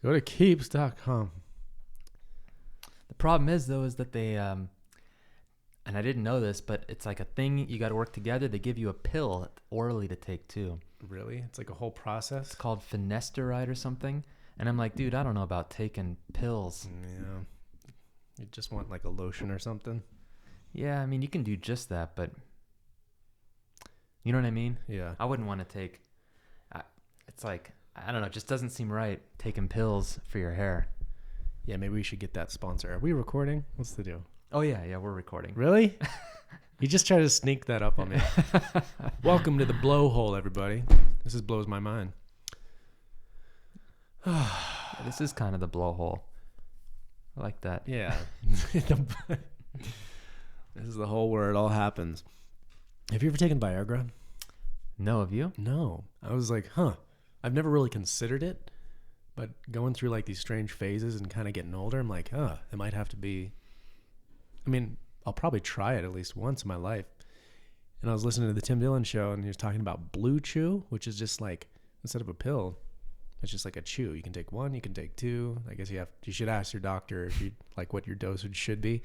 Go to keeps.com. The problem is that they, and I didn't know this, but it's like a thing you got to work together. They give you a pill orally to take too. Really? It's like a whole process? It's called finasteride or something. And I'm like, dude, I don't know about taking pills. Yeah. You just want like a lotion or something? Yeah, I mean, you can do just that, but you know what I mean? Yeah. I wouldn't want to take, it's like, I don't know, it just doesn't seem right taking pills for your hair. Yeah, maybe we should get that sponsor. Are we recording? What's the deal? Oh, yeah, we're recording. Really? You just tried to sneak that up on me. Welcome to the blowhole, everybody. This blows my mind. This is kind of the blowhole. I like that. Yeah. This is the whole where it all happens. Have you ever taken Viagra? No, have you? No. I was like, I've never really considered it, but going through like these strange phases and kind of getting older, I'm like, it might have to be. I mean, I'll probably try it at least once in my life. And I was listening to the Tim Dillon show, and he was talking about Blue Chew, which is just like, instead of a pill, it's just like a chew. You can take one, you can take two. I guess you should ask your doctor if you like what your dosage should be.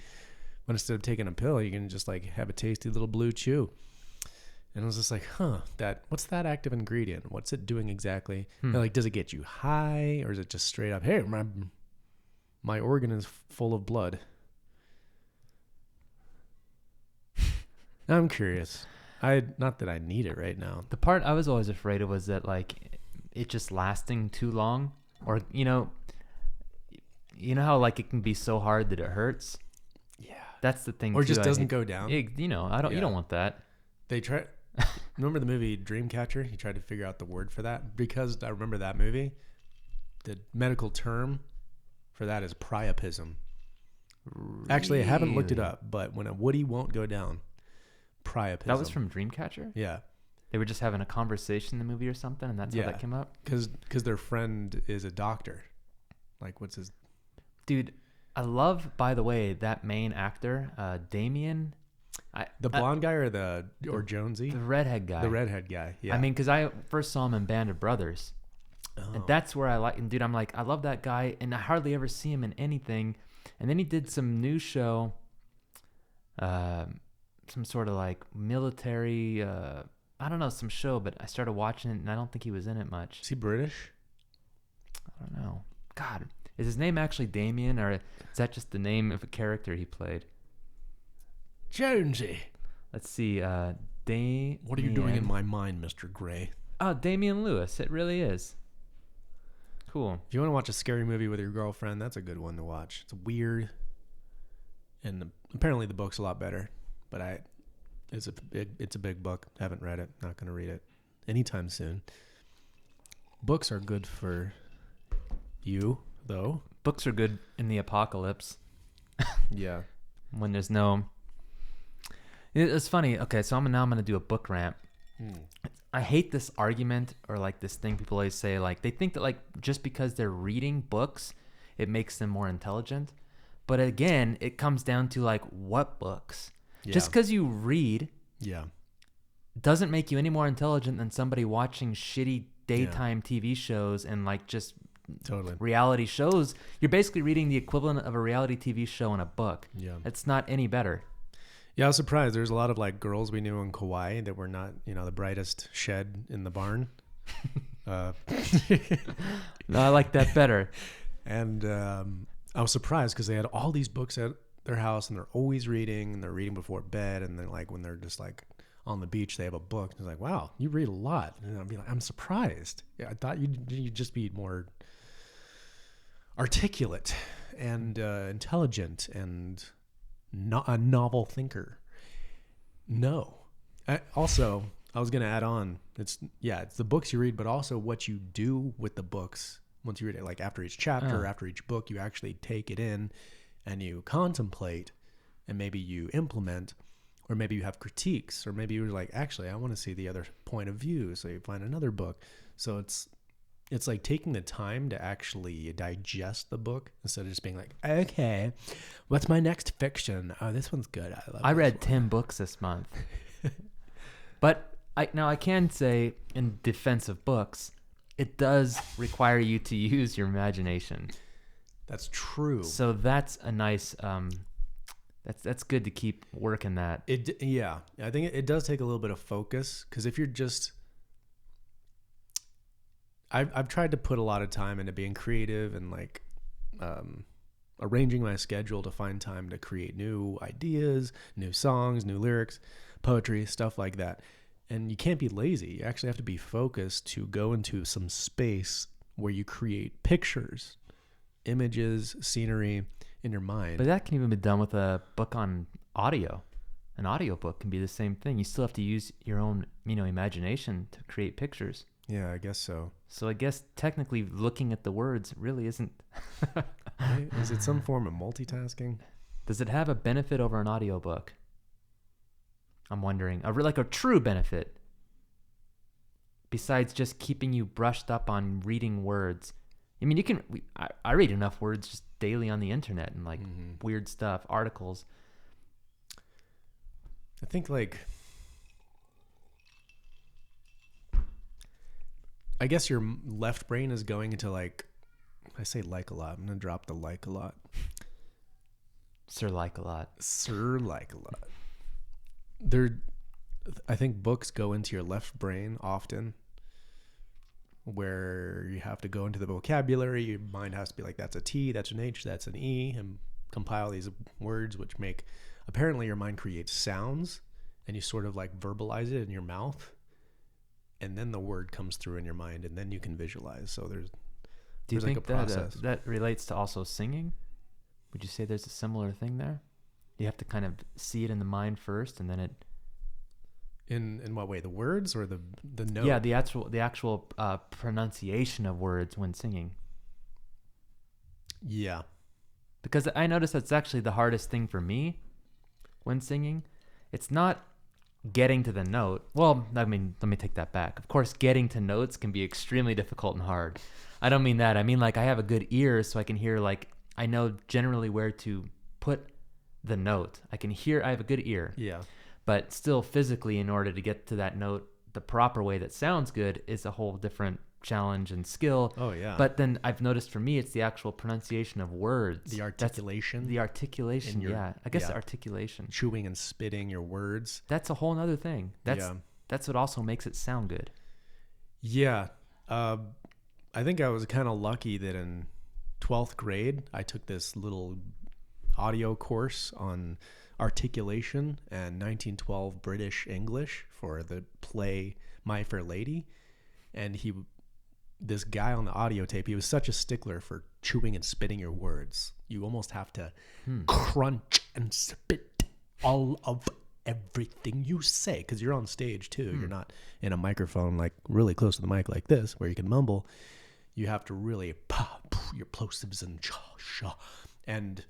But instead of taking a pill, you can just like have a tasty little blue chew. And I was just like, what's that active ingredient? What's it doing exactly? And like, does it get you high, or is it just straight up, hey, my organ is full of blood? I'm curious. Not that I need it right now. The part I was always afraid of was that like it just lasting too long, or you know how like it can be so hard that it hurts. Yeah, that's the thing. Or too, just doesn't go down. You don't want that. They try. Remember the movie Dreamcatcher? He tried to figure out the word for that, because I remember that movie. The medical term for that is priapism. Really? Actually, I haven't looked it up, but when a woody won't go down, priapism. That was from Dreamcatcher? Yeah. They were just having a conversation in the movie or something, and that's how that came up? Because their friend is a doctor. Like, what's his... Dude, I love, by the way, that main actor, Damien... The blonde guy or Jonesy? The redhead guy. The redhead guy, yeah. I mean, because I first saw him in Band of Brothers. Oh. And that's where I like... And dude, I'm like, I love that guy, and I hardly ever see him in anything. And then he did some new show... some sort of like military, I don't know, some show, but I started watching it and I don't think he was in it much. Is he British? I don't know. God, is his name actually Damien, or is that just the name of a character he played? Jonesy. Let's see. Damien. What are you doing in my mind, Mr. Gray? Oh, Damian Lewis. It really is. Cool. If you want to watch a scary movie with your girlfriend, that's a good one to watch. It's weird. And apparently the book's a lot better. But it's a big book. Haven't read it. Not going to read it anytime soon. Books are good for you, though. Books are good in the apocalypse. Yeah. When there's no... It's funny. Okay, so I'm going to do a book rant. I hate this argument, or like this thing people always say. Like, they think that like just because they're reading books, it makes them more intelligent. But again, it comes down to like what books. Yeah. Just because you read doesn't make you any more intelligent than somebody watching shitty daytime TV shows and like just reality shows. You're basically reading the equivalent of a reality TV show in a book. Yeah. It's not any better. Yeah, I was surprised. There's a lot of like girls we knew in Kauai that were not, the brightest shed in the barn. No, I like that better. And I was surprised because they had all these books at their house, and they're always reading, and they're reading before bed, and then like when they're just like on the beach, they have a book. And it's like, wow, you read a lot. And I'd be like, I'm surprised. Yeah, I thought you'd just be more articulate and intelligent and a novel thinker. No. I was going to add on. It's the books you read, but also what you do with the books once you read it. Like after each chapter, after each book, you actually take it in and you contemplate, and maybe you implement, or maybe you have critiques, or maybe you're like, actually, I want to see the other point of view. So you find another book. So it's like taking the time to actually digest the book instead of just being like, okay, what's my next fiction? Oh, this one's good. I read 10 books this month. But I can say, in defense of books, it does require you to use your imagination. That's true. So that's a nice that's good to keep working that. Yeah, I think it does take a little bit of focus, because if you're just, I've tried to put a lot of time into being creative and like arranging my schedule to find time to create new ideas, new songs, new lyrics, poetry, stuff like that. And you can't be lazy. You actually have to be focused to go into some space where you create pictures, images, scenery in your mind. But that can even be done with a book on audio. An audiobook can be the same thing. You still have to use your own, imagination to create pictures. Yeah, I guess so. So I guess technically looking at the words really isn't. Right? Is it some form of multitasking? Does it have a benefit over an audiobook? I'm wondering. Like a true benefit. Besides just keeping you brushed up on reading words. I mean, I read enough words just daily on the internet and like weird stuff, articles. I think I guess your left brain is going into like, I say like a lot. I'm going to drop the like a lot. Sir like a lot. Sir like a lot. I think books go into your left brain often, where you have to go into the vocabulary. Your mind has to be like, that's a T, that's an H, that's an E, and compile these words, which make, apparently your mind creates sounds, and you sort of like verbalize it in your mouth, and then the word comes through in your mind, and then you can visualize. So there's like a process. That relates to also singing? Would you say there's a similar thing there? You have to kind of see it in the mind first, and then it. In what way? The words or the note? Yeah, the actual pronunciation of words when singing. Yeah. Because I notice that's actually the hardest thing for me when singing. It's not getting to the note. Well, I mean, let me take that back. Of course, getting to notes can be extremely difficult and hard. I don't mean that. I mean, like, I have a good ear, so I can hear, like, I know generally where to put the note. I have a good ear. Yeah. But still physically, in order to get to that note the proper way that sounds good is a whole different challenge and skill. Oh, yeah. But then I've noticed for me, it's the actual pronunciation of words. The articulation. The articulation, yeah. I guess the articulation. Chewing and spitting your words. That's a whole other thing. That's what also makes it sound good. Yeah. I think I was kind of lucky that in 12th grade, I took this little audio course on articulation and 1912 British English for the play My Fair Lady. And this guy on the audio tape, he was such a stickler for chewing and spitting your words. You almost have to crunch and spit all of everything you say, because you're on stage too. You're not in a microphone like really close to the mic like this where you can mumble. You have to really pop your plosives and cha. And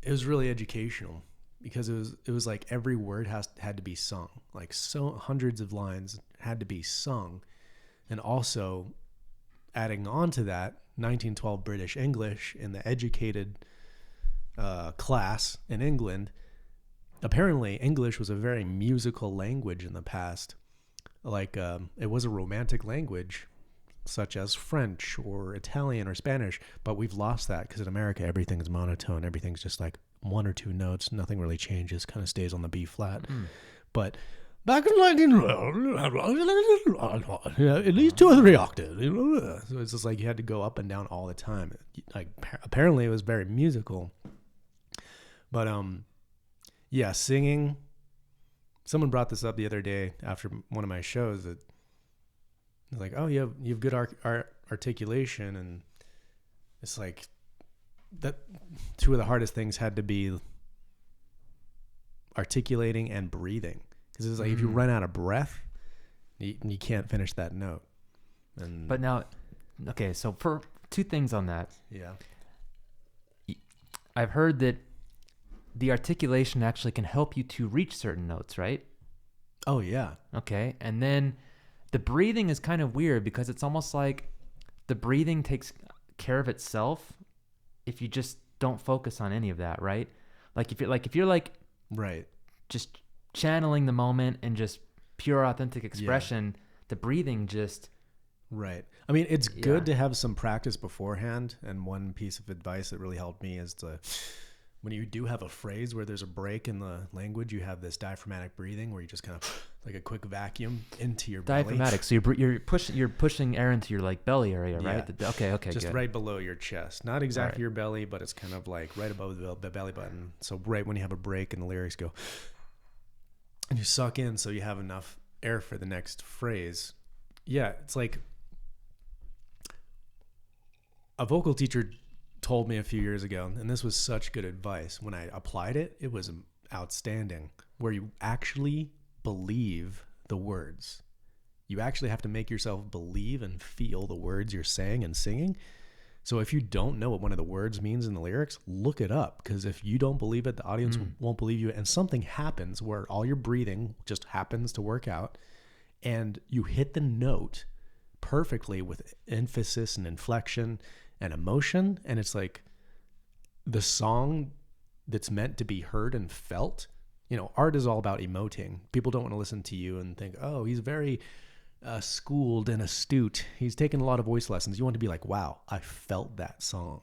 it was really educational, because it was like every word had to be sung, like so hundreds of lines had to be sung. And also adding on to that, 1912 British English in the educated class in England, apparently English was a very musical language in the past. Like it was a romantic language, such as French or Italian or Spanish, but we've lost that because in America everything's monotone. Everything's just like one or two notes. Nothing really changes, kind of stays on the B flat. But back in 1912, at least 2 or 3 octaves. So it's just like you had to go up and down all the time. Like apparently it was very musical. But yeah, singing. Someone brought this up the other day after one of my shows, that it's like, oh, you have good articulation, and it's like that 2 of the hardest things had to be articulating and breathing, because it's like if you run out of breath, you can't finish that note. And but now, okay, so for 2 things on that. Yeah, I've heard that the articulation actually can help you to reach certain notes, right? Oh yeah. Okay, and then the breathing is kind of weird, because it's almost like the breathing takes care of itself if you just don't focus on any of that, right? Like if you're right, just channeling the moment and just pure authentic expression, the breathing just. Right. I mean, it's good to have some practice beforehand. And one piece of advice that really helped me is when you do have a phrase where there's a break in the language, you have this diaphragmatic breathing where you just kind of like a quick vacuum into your diaphragmatic. belly. So you're pushing air into your like belly area, right? Yeah. Okay. Just good. right below your chest, not exactly your belly, but it's kind of like right above the belly button. So right when you have a break and the lyrics go, and you suck in, so you have enough air for the next phrase. Yeah, it's like a vocal teacher told me a few years ago, and this was such good advice. When I applied it, it was outstanding, where you actually believe the words. You actually have to make yourself believe and feel the words you're saying and singing. So if you don't know what one of the words means in the lyrics, look it up, because if you don't believe it, the audience won't believe you, and something happens where all your breathing just happens to work out, and you hit the note perfectly with emphasis and inflection and emotion, and it's like the song that's meant to be heard and felt. You know, art is all about emoting. People don't want to listen to you and think, oh, he's very schooled and astute. He's taken a lot of voice lessons. You want to be like, wow, I felt that song.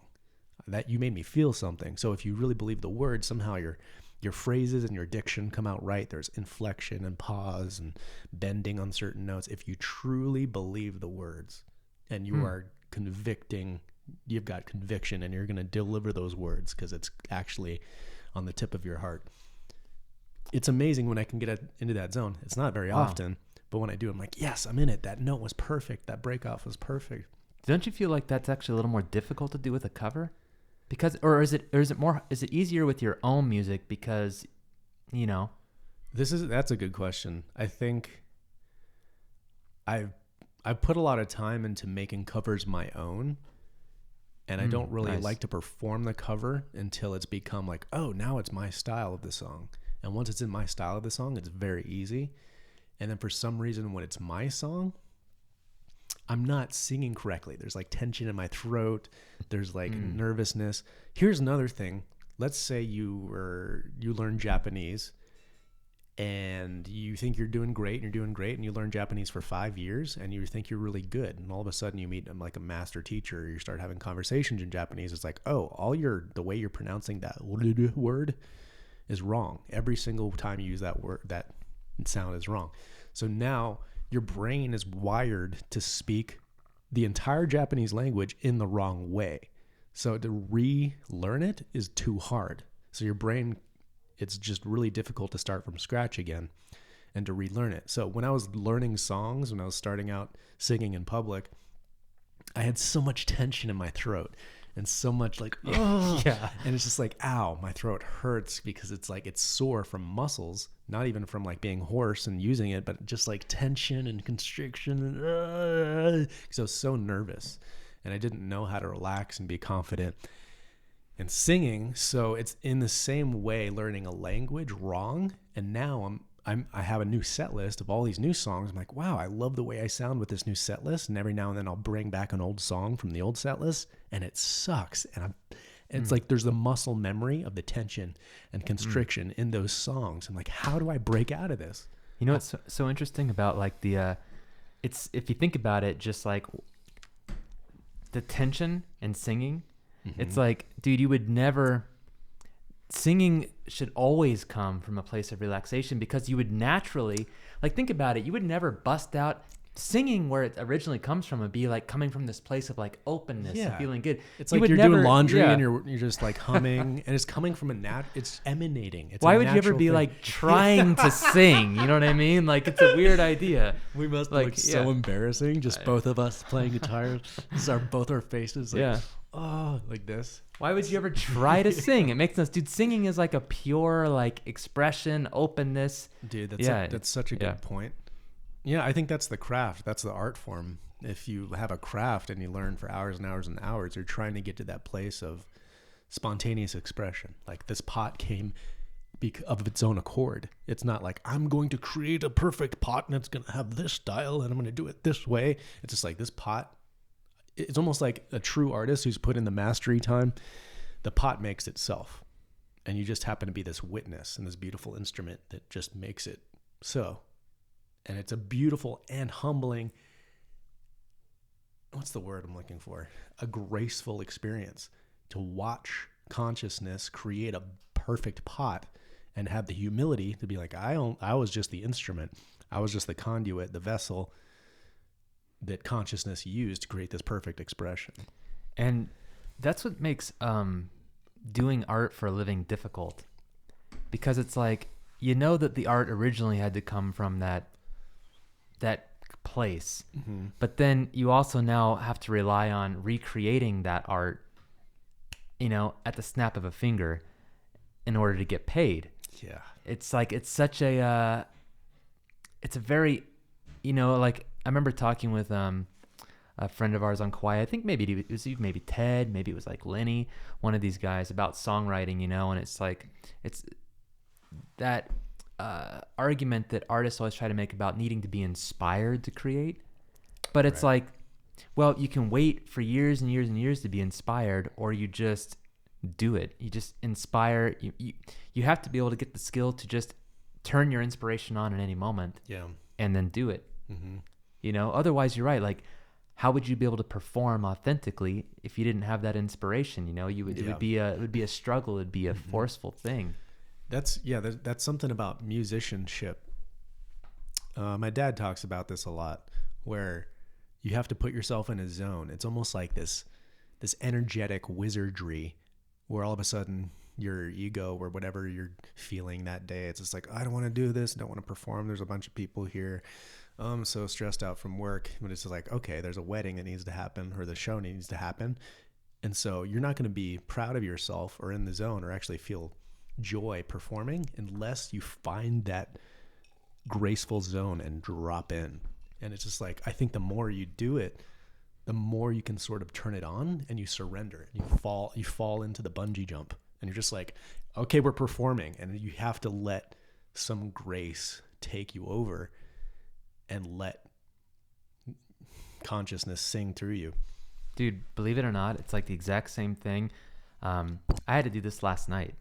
That you made me feel something. So if you really believe the words, somehow your phrases and your diction come out right. There's inflection and pause and bending on certain notes. If you truly believe the words and you are convicting, you've got conviction, and you're going to deliver those words because it's actually on the tip of your heart. It's amazing when I can get into that zone. It's not very often, but when I do, I'm like, yes, I'm in it. That note was perfect. That break off was perfect. Don't you feel like that's actually a little more difficult to do with a cover? Because, or is it easier with your own music because, you know? That's a good question. I think I've put a lot of time into making covers my own. And I don't really like to perform the cover until it's become like, oh, now it's my style of the song. And once it's in my style of the song, it's very easy. And then for some reason, when it's my song, I'm not singing correctly. There's like tension in my throat. There's like nervousness. Here's another thing. Let's say you learn Japanese and you think you're doing great and you learn Japanese for 5 years and you think you're really good, and all of a sudden you meet like a master teacher, or you start having conversations in Japanese. It's like, oh, the way you're pronouncing that word is wrong. Every single time you use that word, that sound is wrong. So now your brain is wired to speak the entire Japanese language in the wrong way. So to relearn it is too hard. So your brain, it's just really difficult to start from scratch again and to relearn it. So when I was learning songs, when I was starting out singing in public, I had so much tension in my throat and so much like, oh, yeah. And it's just like, ow, my throat hurts because it's like, it's sore from muscles, not even from like being hoarse and using it, but just like tension and constriction. And because I was so nervous and I didn't know how to relax and be confident and singing. So it's in the same way learning a language wrong. And now I have a new set list of all these new songs. I'm like, wow, I love the way I sound with this new set list. And every now and then I'll bring back an old song from the old set list and it sucks. And it's like there's the muscle memory of the tension and constriction in those songs. I'm like, how do I break out of this? You know what's so interesting about like it's, if you think about it, just like the tension and singing, it's like, dude, you would never... Singing should always come from a place of relaxation, because you would naturally, like, think about it, you would never bust out. Singing where it originally comes from would be like coming from this place of like openness and feeling good. It's like you're doing laundry and you're just like humming, and it's coming from it's emanating. It's why would you ever be like trying to sing? You know what I mean? Like, it's a weird idea. We must look so embarrassing. Just both of us playing guitar. This is both our faces. Like, oh, like this. Why would you ever try to sing? It makes sense, dude. Singing is like a pure like expression, openness. Dude, that's such a good point. Yeah, I think that's the craft. That's the art form. If you have a craft and you learn for hours and hours and hours, you're trying to get to that place of spontaneous expression. Like, this pot came of its own accord. It's not like, I'm going to create a perfect pot and it's going to have this style and I'm going to do it this way. It's just like, this pot, it's almost like a true artist who's put in the mastery time. The pot makes itself. And you just happen to be this witness and this beautiful instrument that just makes it so. And it's a beautiful and humbling, what's the word I'm looking for? A graceful experience to watch consciousness create a perfect pot and have the humility to be like, I was just the instrument. I was just the conduit, the vessel that consciousness used to create this perfect expression. And that's what makes doing art for a living difficult, because it's like, you know that the art originally had to come from that place, but then you also now have to rely on recreating that art, at the snap of a finger in order to get paid. Yeah. It's like, it's such a it's a very, like, I remember talking with a friend of ours on Kauai. I think maybe it was maybe Ted, maybe it was like Lenny, one of these guys, about songwriting, and it's like, it's that argument that artists always try to make about needing to be inspired to create. But it's like, well, you can wait for years and years and years to be inspired, or you just do it. You just inspire. You have to be able to get the skill to just turn your inspiration on at any moment. Yeah. And then do it. Otherwise, you're right. Like, how would you be able to perform authentically if you didn't have that inspiration? It would be a struggle. It'd be a forceful thing. That's something about musicianship. My dad talks about this a lot, where you have to put yourself in a zone. It's almost like this energetic wizardry, where all of a sudden your ego or whatever you're feeling that day, it's just like, I don't want to do this. I don't want to perform. There's a bunch of people here. I'm so stressed out from work. But it's just like, okay, there's a wedding that needs to happen, or the show needs to happen. And so you're not going to be proud of yourself or in the zone or actually feel joy performing unless you find that graceful zone and drop in. And it's just like, I think the more you do it, the more you can sort of turn it on and you surrender. You fall into the bungee jump, and you're just like, okay, we're performing, and you have to let some grace take you over and let consciousness sing through you. Dude, believe it or not, it's like the exact same thing. I had to do this last night.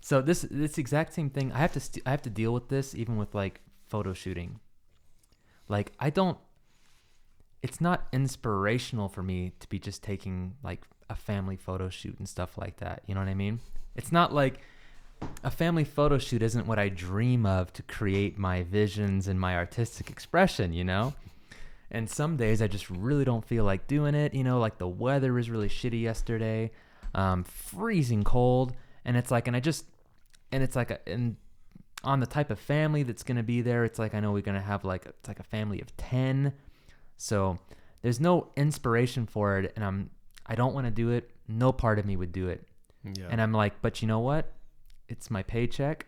So this exact same thing, I have to deal with this even with like photo shooting. Like, it's not inspirational for me to be just taking like a family photo shoot and stuff like that. You know what I mean? It's not like a family photo shoot isn't what I dream of to create my visions and my artistic expression, And some days I just really don't feel like doing it. Like the weather was really shitty yesterday, freezing cold. And it's like, and on the type of family that's going to be there, it's like, I know we're going to have it's like a family of 10. So there's no inspiration for it. And I don't want to do it. No part of me would do it. Yeah. And I'm like, but you know what? It's my paycheck.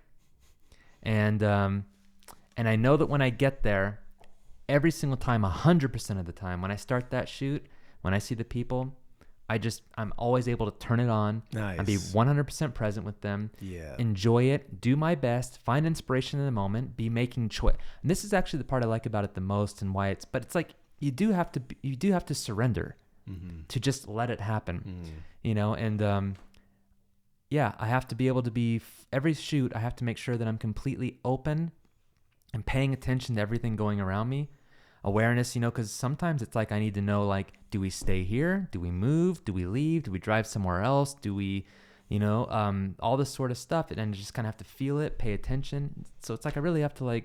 And I know that when I get there, every single time, 100% of the time, when I start that shoot, when I see the people, I'm always able to turn it on. Nice. And be 100% present with them. Yeah. Enjoy it. Do my best. Find inspiration in the moment. Be making choice. And this is actually the part I like about it the most, and why but it's like, you do have to surrender to just let it happen, And I have to be able to be every shoot. I have to make sure that I'm completely open and paying attention to everything going around me. Awareness, because sometimes it's like I need to know, like, do we stay here? Do we move? Do we leave? Do we drive somewhere else? Do we, all this sort of stuff. And just kind of have to feel it, pay attention. So it's like I really have to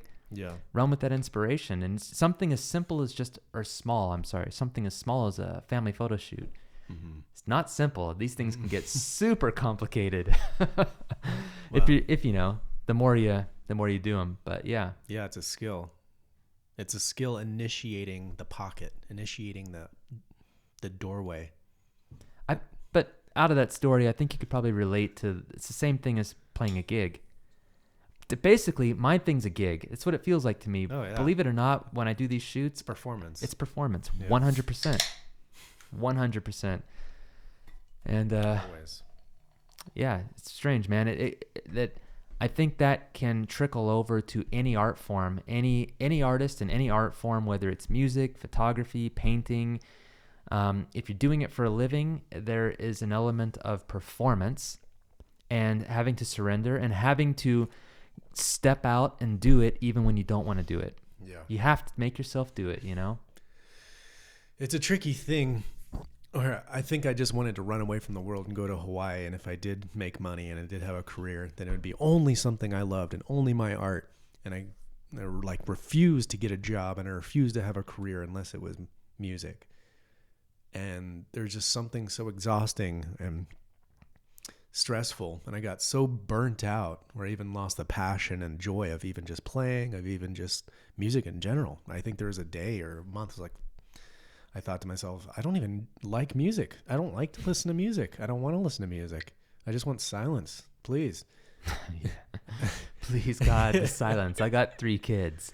run with that inspiration. And something as simple as something as small as a family photo shoot. It's not simple. These things can get super complicated. Well, if the more you do them. But yeah, it's a skill. It's a skill initiating the pocket, initiating the doorway. But out of that story, I think you could probably relate to, it's the same thing as playing a gig. Basically, my thing's a gig. It's what it feels like to me. Oh, yeah. Believe it or not, when I do these shoots, It's performance. 100%. 100%. And Always. Yeah, it's strange, man. That I think that can trickle over to any art form, any artist in any art form, whether it's music, photography, painting. If you're doing it for a living, there is an element of performance and having to surrender and having to step out and do it even when you don't want to do it. Yeah. You have to make yourself do it, It's a tricky thing. Or I think I just wanted to run away from the world and go to Hawaii. And if I did make money and I did have a career, then it would be only something I loved and only my art. And I like refused to get a job and I refused to have a career unless it was music. And there's just something so exhausting and stressful. And I got so burnt out where I even lost the passion and joy of even just playing, of even just music in general. I think there was a day or a month like, I thought to myself, I don't even like music. I don't like to listen to music. I don't want to listen to music. I just want silence, please. Please, God, the silence. I got 3 kids.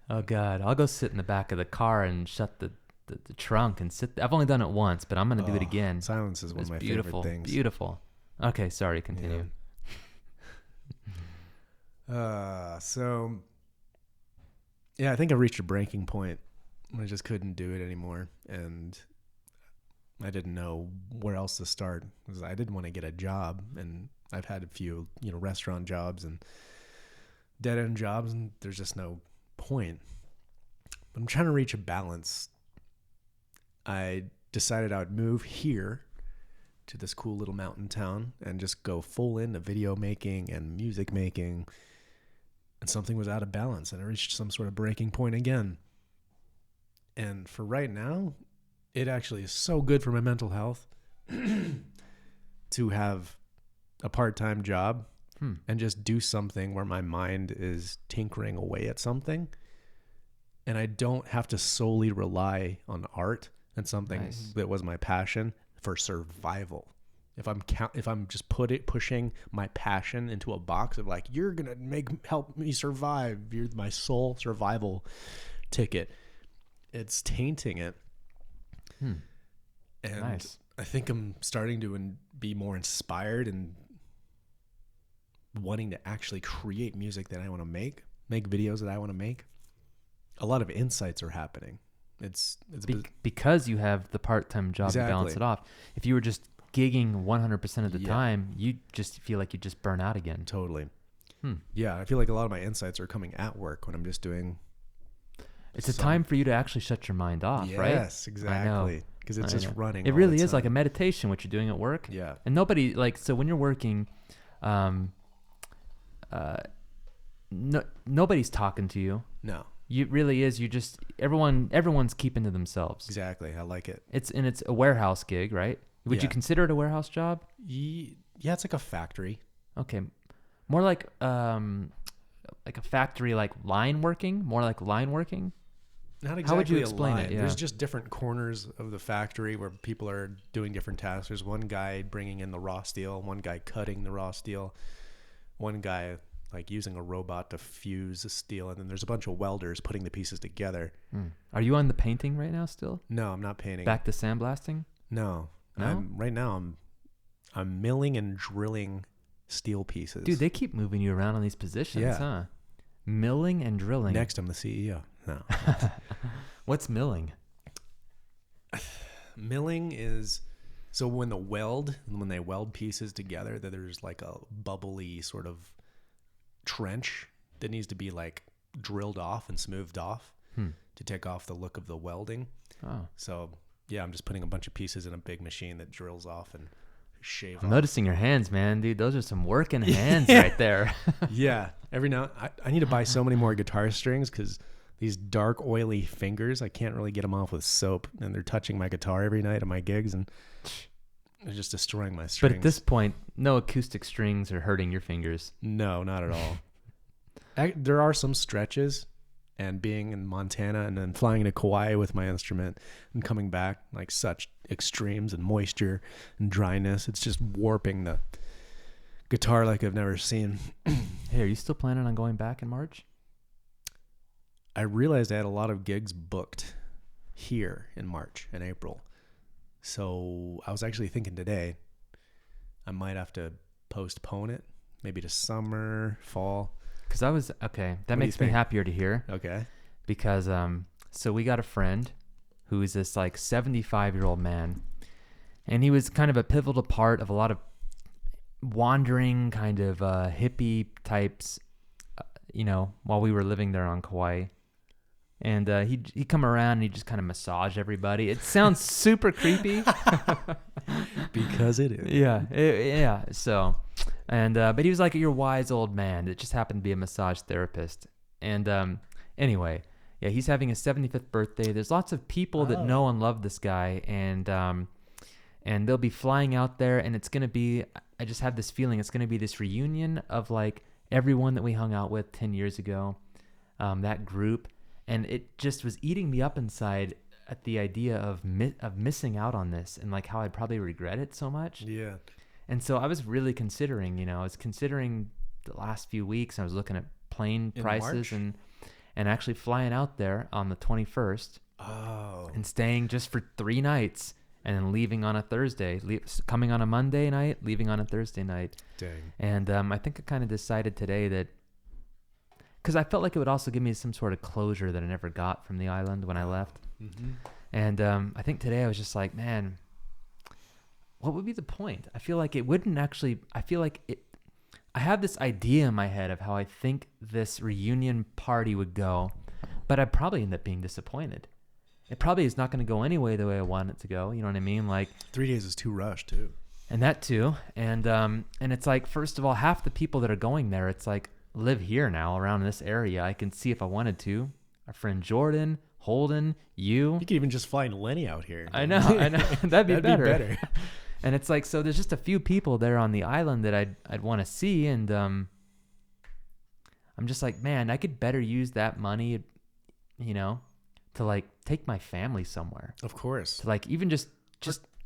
Oh, God. I'll go sit in the back of the car and shut the trunk and sit. I've only done it once, but I'm going to do it again. Silence is one of my favorite things. Beautiful. Okay, sorry. Continue. Yeah. I think I reached a breaking point. I just couldn't do it anymore. And I didn't know where else to start because I didn't want to get a job. And I've had a few, restaurant jobs and dead end jobs, and there's just no point. But I'm trying to reach a balance. I decided I would move here to this cool little mountain town and just go full into video making and music making. And something was out of balance and I reached some sort of breaking point again. And for right now, it actually is so good for my mental health to have a part-time job and just do something where my mind is tinkering away at something. And I don't have to solely rely on art and something that was my passion for survival. If I'm just pushing my passion into a box of like, you're going to help me survive. You're my sole survival ticket. It's tainting it. And I think I'm starting to be more inspired and wanting to actually create music that I want to make videos that I want to make. A lot of insights are happening. It's because you have the part-time job to balance it off. If you were just gigging 100% of the time, you just feel like you just burn out again. Totally. Yeah, I feel like a lot of my insights are coming at work when I'm just doing. It's a time for you to actually shut your mind off, right? Yes, exactly. Because it's just running. It really is like a meditation, what you're doing at work. Yeah. And nobody so when you're working, nobody's talking to you. No. It really is. You just everyone's keeping to themselves. Exactly. I like it. It's a warehouse gig, right? Would you consider it a warehouse job? Yeah, it's like a factory. Okay, more like a factory, like line working. More like line working. Not exactly. How would you explain it? Yeah. There's just different corners of the factory where people are doing different tasks. There's one guy bringing in the raw steel, one guy cutting the raw steel, one guy like using a robot to fuse the steel, and then there's a bunch of welders putting the pieces together. Are you on the painting right now still? No, I'm not painting. Back to sandblasting? No. Right now I'm milling and drilling steel pieces. Dude, they keep moving you around on these positions, huh? Milling and drilling. Next, I'm the CEO. No. What's milling? Milling is so when they weld pieces together, that there's like a bubbly sort of trench that needs to be like drilled off and smoothed off to take off the look of the welding. Oh. So yeah, I'm just putting a bunch of pieces in a big machine that drills off and shave off. I'm noticing your hands, man, dude. Those are some working hands right there. Yeah. Every now I need to buy so many more guitar strings because these dark, oily fingers, I can't really get them off with soap, and they're touching my guitar every night at my gigs, and they're just destroying my strings. But at this point, no acoustic strings are hurting your fingers. No, not at all. There are some stretches, and being in Montana and then flying to Kauai with my instrument and coming back, like such extremes and moisture and dryness, it's just warping the guitar like I've never seen. Hey, are you still planning on going back in March? I realized I had a lot of gigs booked here in March and April. So I was actually thinking today I might have to postpone it, maybe to summer, fall. Because that makes me happier to hear. Okay. Because so we got a friend who is this like 75-year-old man, and he was kind of a pivotal part of a lot of wandering kind of hippie types, while we were living there on Kauai. And he'd come around and he'd just kind of massage everybody. It sounds super creepy. Because it is. Yeah. So, and but he was like your wise old man. It just happened to be a massage therapist. And anyway, yeah, he's having his 75th birthday. There's lots of people that know and love this guy, and they'll be flying out there, and it's gonna be. I just have this feeling it's gonna be this reunion of like everyone that we hung out with 10 years ago, that group. And it just was eating me up inside at the idea of missing out on this and like how I'd probably regret it so much. Yeah. And so I was really considering, I was considering the last few weeks. I was looking at plane prices and actually flying out there on the 21st. Oh. And staying just for 3 nights and then leaving on a Thursday, coming on a Monday night, leaving on a Thursday night. Dang. And I think I kind of decided today that, because I felt like it would also give me some sort of closure that I never got from the island when I left. Mm-hmm. And I think today I was just like, man, what would be the point? I feel like it wouldn't actually, I have this idea in my head of how I think this reunion party would go, but I'd probably end up being disappointed. It probably is not going to go any way the way I want it to go. You know what I mean? Like 3 days is too rushed too. And that too. And it's like, first of all, half the people that are going there, it's like, live here now around this area. I can see if I wanted to. Our friend Jordan, Holden, you. You could even just fly Lenny out here. I know. That'd be better. And it's like, so there's just a few people there on the island that I'd want to see. And I'm just like, man, I could better use that money, to like take my family somewhere. Of course. To like even just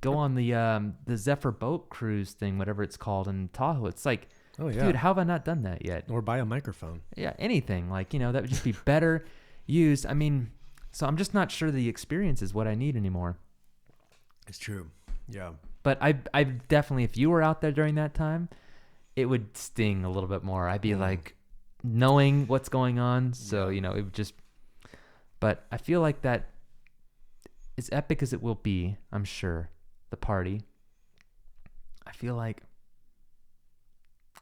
go on the Zephyr boat cruise thing, whatever it's called in Tahoe. It's like, oh yeah, dude, how have I not done that yet? Or buy a microphone. Yeah, anything like, that would just be better used. I mean, so I'm just not sure the experience is what I need anymore. It's true. Yeah. But I definitely, if you were out there during that time, it would sting a little bit more. I'd be like knowing what's going on. So, it would just, but I feel like that as epic as it will be, I'm sure, the party, I feel like,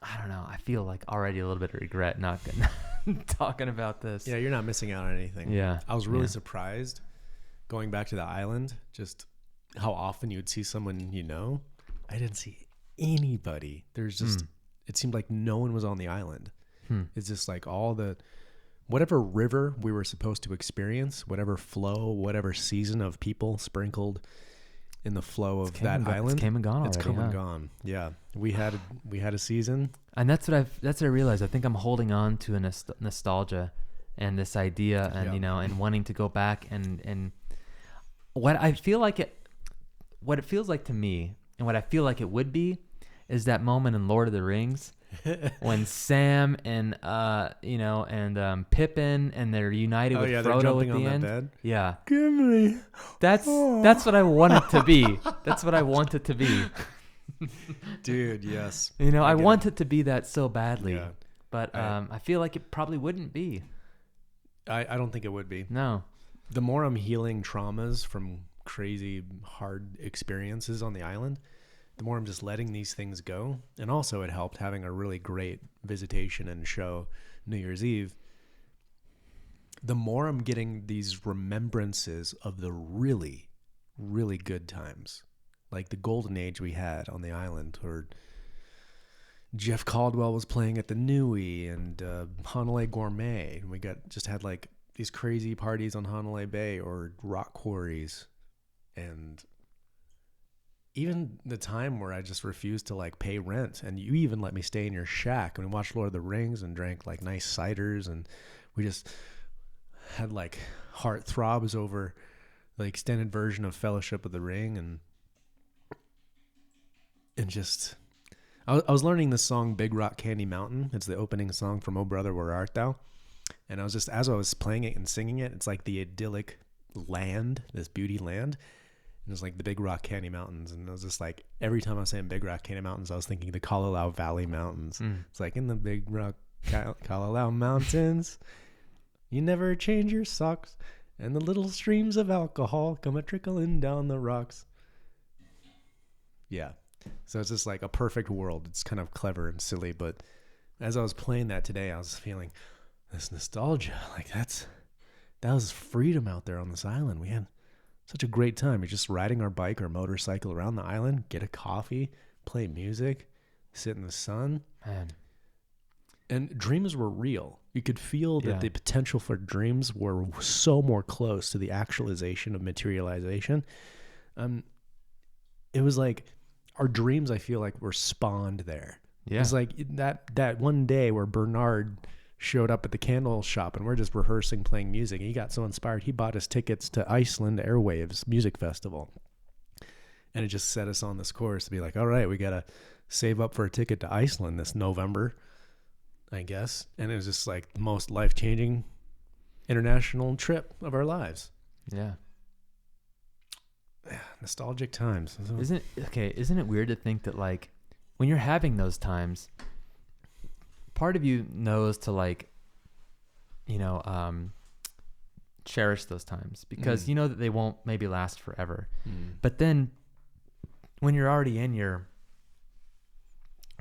I don't know. I feel like already a little bit of regret not talking about this. Yeah, you're not missing out on anything. Yeah. I was really surprised going back to the island, just how often you'd see someone I didn't see anybody. There's just, it seemed like no one was on the island. It's just like whatever river we were supposed to experience, whatever flow, whatever season of people sprinkled in the flow of that island. It's came and gone already. It's come and gone. Yeah. We had a season. And that's what I realized. I think I'm holding on to a nostalgia and this idea and, and wanting to go back and what I feel like what it feels like to me and what I feel like it would be is that moment in Lord of the Rings when Sam and Pippin and they're united with Frodo at the end. Bed. Yeah. Gimli. That's what I want it to be. That's what I want it to be. Dude, yes. I want it to be that so badly. Yeah. But I feel like it probably wouldn't be. I don't think it would be. No. The more I'm healing traumas from crazy hard experiences on the island, the more I'm just letting these things go. And also it helped having a really great visitation and show New Year's Eve. The more I'm getting these remembrances of the really, really good times, like the golden age we had on the island, or Jeff Caldwell was playing at the Nui and Hanalei Gourmet. And we just had like these crazy parties on Hanalei Bay or rock quarries. And even the time where I just refused to like pay rent, and you even let me stay in your shack, and we watched Lord of the Rings and drank like nice ciders, and we just had like heart throbs over the extended version of Fellowship of the Ring, and just I was learning this song Big Rock Candy Mountain. It's the opening song from Oh Brother Where Art Thou? And I was just, as I was playing it and singing it, it's like the idyllic land, this beauty land. And it was like the Big Rock Candy Mountains. And I was just like, every time I was saying Big Rock Candy Mountains, I was thinking the Kalalau Valley Mountains. It's like, in the Big Rock Kalalau Mountains, you never change your socks, and the little streams of alcohol come a-trickling down the rocks. Yeah. So it's just like a perfect world. It's kind of clever and silly. But as I was playing that today, I was feeling this nostalgia. Like, that's that was freedom out there on this island. We had such a great time. We're just riding our bike or motorcycle around the island, get a coffee, play music, sit in the sun. Man. And dreams were real. You could feel that the potential for dreams were so more close to the actualization of materialization. It was like our dreams, I feel like, were spawned there. Yeah. It was like that one day where Bernard showed up at the candle shop and we're just rehearsing, playing music. And he got so inspired, he bought us tickets to Iceland Airwaves Music Festival. And it just set us on this course to be like, all right, we got to save up for a ticket to Iceland this November, I guess. And it was just like the most life-changing international trip of our lives. Yeah. Nostalgic times. Isn't it weird to think that, like, when you're having those times, part of you knows to, like, cherish those times because you know that they won't maybe last forever. But then when you're already when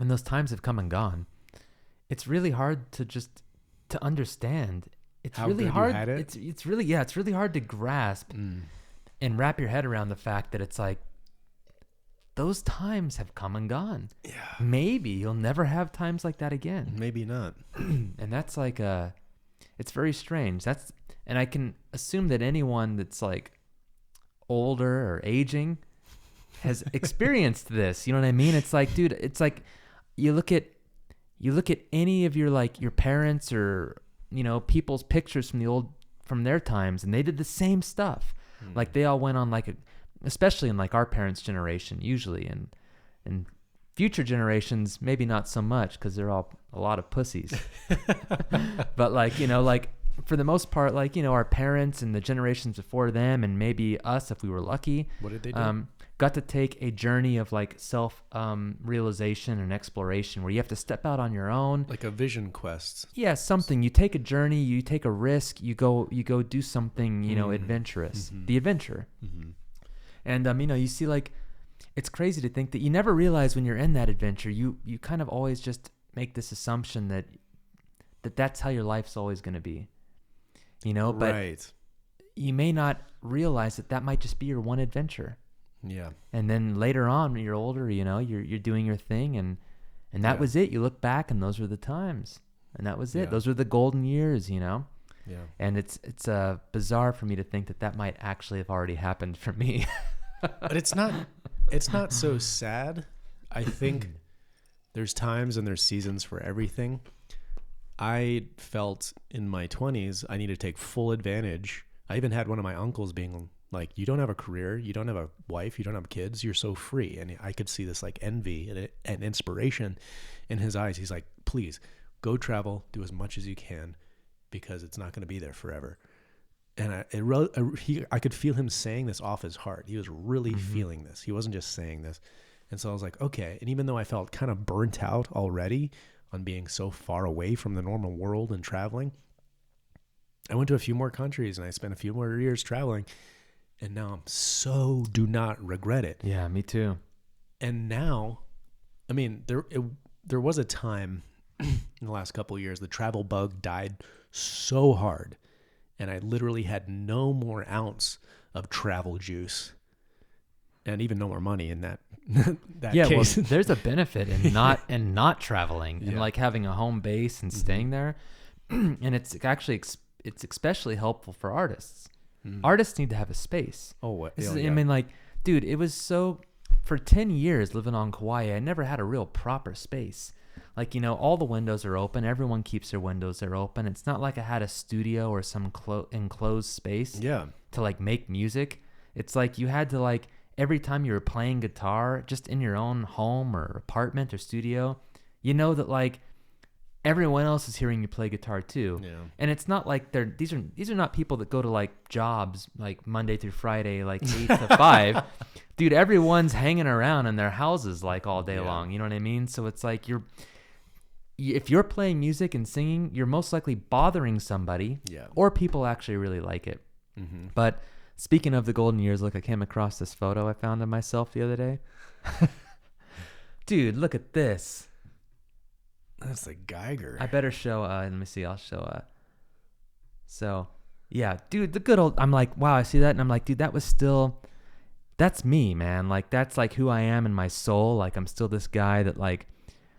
those times have come and gone, it's really hard to understand. It's how really good hard. You had it? It's really hard to grasp and wrap your head around the fact that it's like those times have come and gone. Yeah. Maybe you'll never have times like that again. Maybe not. And that's like it's very strange. And I can assume that anyone that's like older or aging has experienced this. You know what I mean? It's like, dude, it's like you look at any of your parents or, people's pictures from their times, and they did the same stuff. Like they all went on especially in like our parents' generation usually, and future generations maybe not so much because they're all a lot of pussies. But for the most part, our parents and the generations before them, and maybe us if we were lucky. What did they do? Got to take a journey of self realization and exploration where you have to step out on your own, like a vision quest. Yeah, something. You take a journey, you take a risk, you go do something adventurous. The adventure. And you see, it's crazy to think that you never realize when you're in that adventure, you kind of always just make this assumption that that's how your life's always going to be, but right. You may not realize that might just be your one adventure. Yeah. And then later on, when you're older, you're doing your thing, and that was it. You look back, and those were the times, and that was it. Those were the golden years, Yeah. And it's bizarre for me to think that might actually have already happened for me. But it's not so sad. I think there's times and there's seasons for everything. I felt in my 20s I needed to take full advantage. I even had one of my uncles being like, you don't have a career, you don't have a wife, you don't have kids, you're so free. And I could see this envy and inspiration in his eyes. He's like, please go travel, do as much as you can, because it's not going to be there forever. And I could feel him saying this off his heart. He was really feeling this. He wasn't just saying this. And so I was like, okay. And even though I felt kind of burnt out already on being so far away from the normal world and traveling, I went to a few more countries and I spent a few more years traveling. And now I'm do not regret it. Yeah, me too. And now, I mean, there was a time in the last couple of years, the travel bug died so hard. And I literally had no more ounce of travel juice, and even no more money in that case. Well, there's a benefit in not traveling and having a home base and staying there. And it's actually it's especially helpful for artists. Artists need to have a space. Oh, what? I mean, dude, it was for 10 years living on Kauai, I never had a real proper space. All the windows are open. Everyone keeps their windows there open. It's not like I had a studio or some enclosed space to make music. It's like you had to every time you were playing guitar just in your own home or apartment or studio, that everyone else is hearing you play guitar too. Yeah. And it's not like these are not people that go to jobs Monday through Friday 8 to 5. Dude, everyone's hanging around in their houses all day long. You know what I mean? So it's like if you're playing music and singing, you're most likely bothering somebody, or people actually really like it. But speaking of the golden years, I came across this photo I found of myself the other day. Dude, look at this. That's the Geiger. I better show. Let me see. I'll show. So Yeah, dude, the good old, I'm like, wow, I see that. And I'm like, dude, that's me, man. Like, that's like who I am in my soul. Like, I'm still this guy that like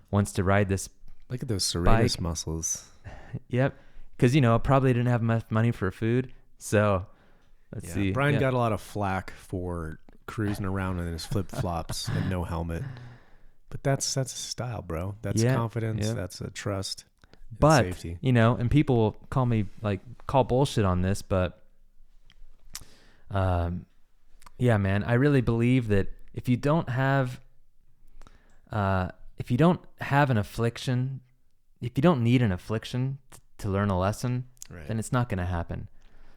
wants to ride this Look at those serratus bike. muscles. Yep. Because, probably didn't have enough money for food. So let's see. Bryan Yeah. got a lot of flack for cruising around in his flip flops and no helmet. But that's a style, bro. That's confidence. Yeah. That's a trust. But, Safety. and people will call bullshit on this, but yeah, man, I really believe that if you don't have an affliction, if you don't need an affliction to learn a lesson, Right. then it's not going to happen.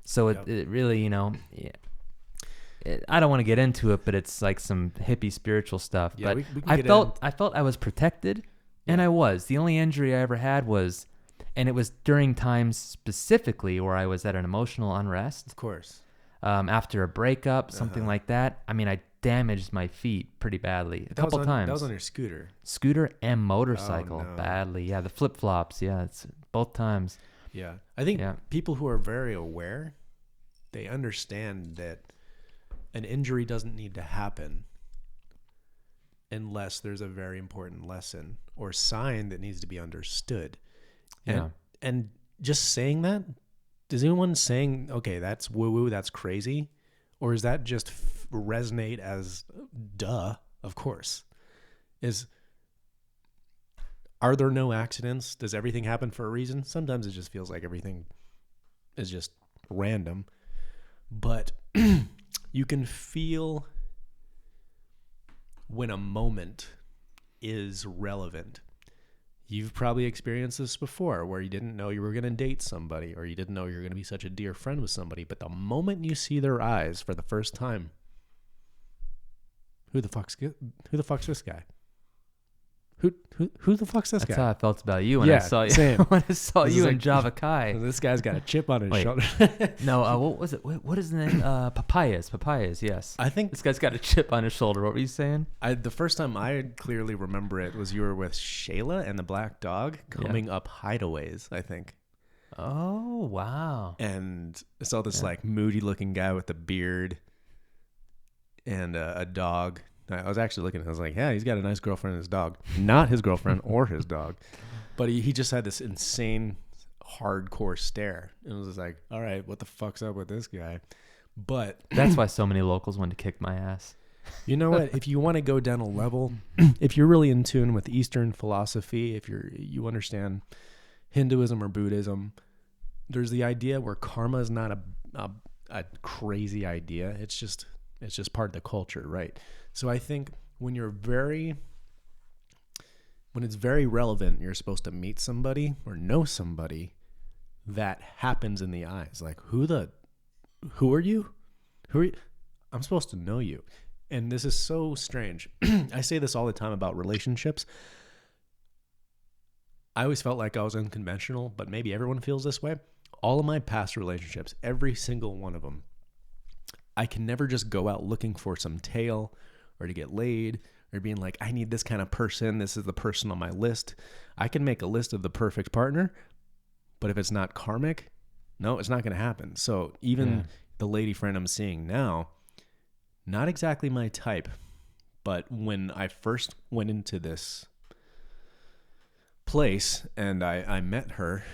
So it really, I don't want to get into it, but it's like some hippie spiritual stuff. Yeah, but we can I get felt I was protected, and I was. The only injury I ever had was, and it was during times specifically where I was at an emotional unrest. Of course. After a breakup, something like that. I mean, I damaged my feet pretty badly a couple times. That was on your scooter. Scooter and motorcycle badly. Yeah, the flip flops. Yeah, it's both times. Yeah, I think people who are very aware, they understand that an injury doesn't need to happen unless there's a very important lesson or sign that needs to be understood. And just saying that, is anyone saying, okay, that's woo-woo, that's crazy? Or is that just resonate as duh, of course? Are there no accidents? Does everything happen for a reason? Sometimes it just feels like everything is just random. But you can feel when a moment is relevant. You've probably experienced this before where you didn't know you were going to date somebody or you didn't know you were going to be such a dear friend with somebody. But the moment you see their eyes for the first time, who the fuck's this guy? Who the fuck's this guy? That's how I felt about you when I saw you. Same. When I saw you in Java Kai. This guy's got a chip on his shoulder. No, what was it? What is the name? Papayas, yes. I think this guy's got a chip on his shoulder. What were you saying? The first time I clearly remember it was you were with Shayla and the black dog coming up hideaways, I think. Oh, wow. And I saw this like moody looking guy with a beard and a dog. I was actually looking at it. I was like, yeah, he's got a nice girlfriend and his dog. Not his girlfriend or his dog. But he just had this insane hardcore stare. And it was just like, all right, what the fuck's up with this guy? But that's why so many locals wanted to kick my ass. You know what? If you want to go down a level, if you're really in tune with Eastern philosophy, if you understand Hinduism or Buddhism, there's the idea where karma is not a crazy idea. It's just part of the culture, right? So I think when it's very relevant, you're supposed to meet somebody or know somebody, that happens in the eyes. Like, who are you? I'm supposed to know you. And this is so strange. I say this all the time about relationships. I always felt like I was unconventional, but maybe everyone feels this way. All of my past relationships, every single one of them, I can never just go out looking for some tail or to get laid or being like, I need this kind of person. This is the person on my list. I can make a list of the perfect partner, but if it's not karmic, no, it's not going to happen. So even the lady friend I'm seeing now, not exactly my type, but when I first went into this place and I met her,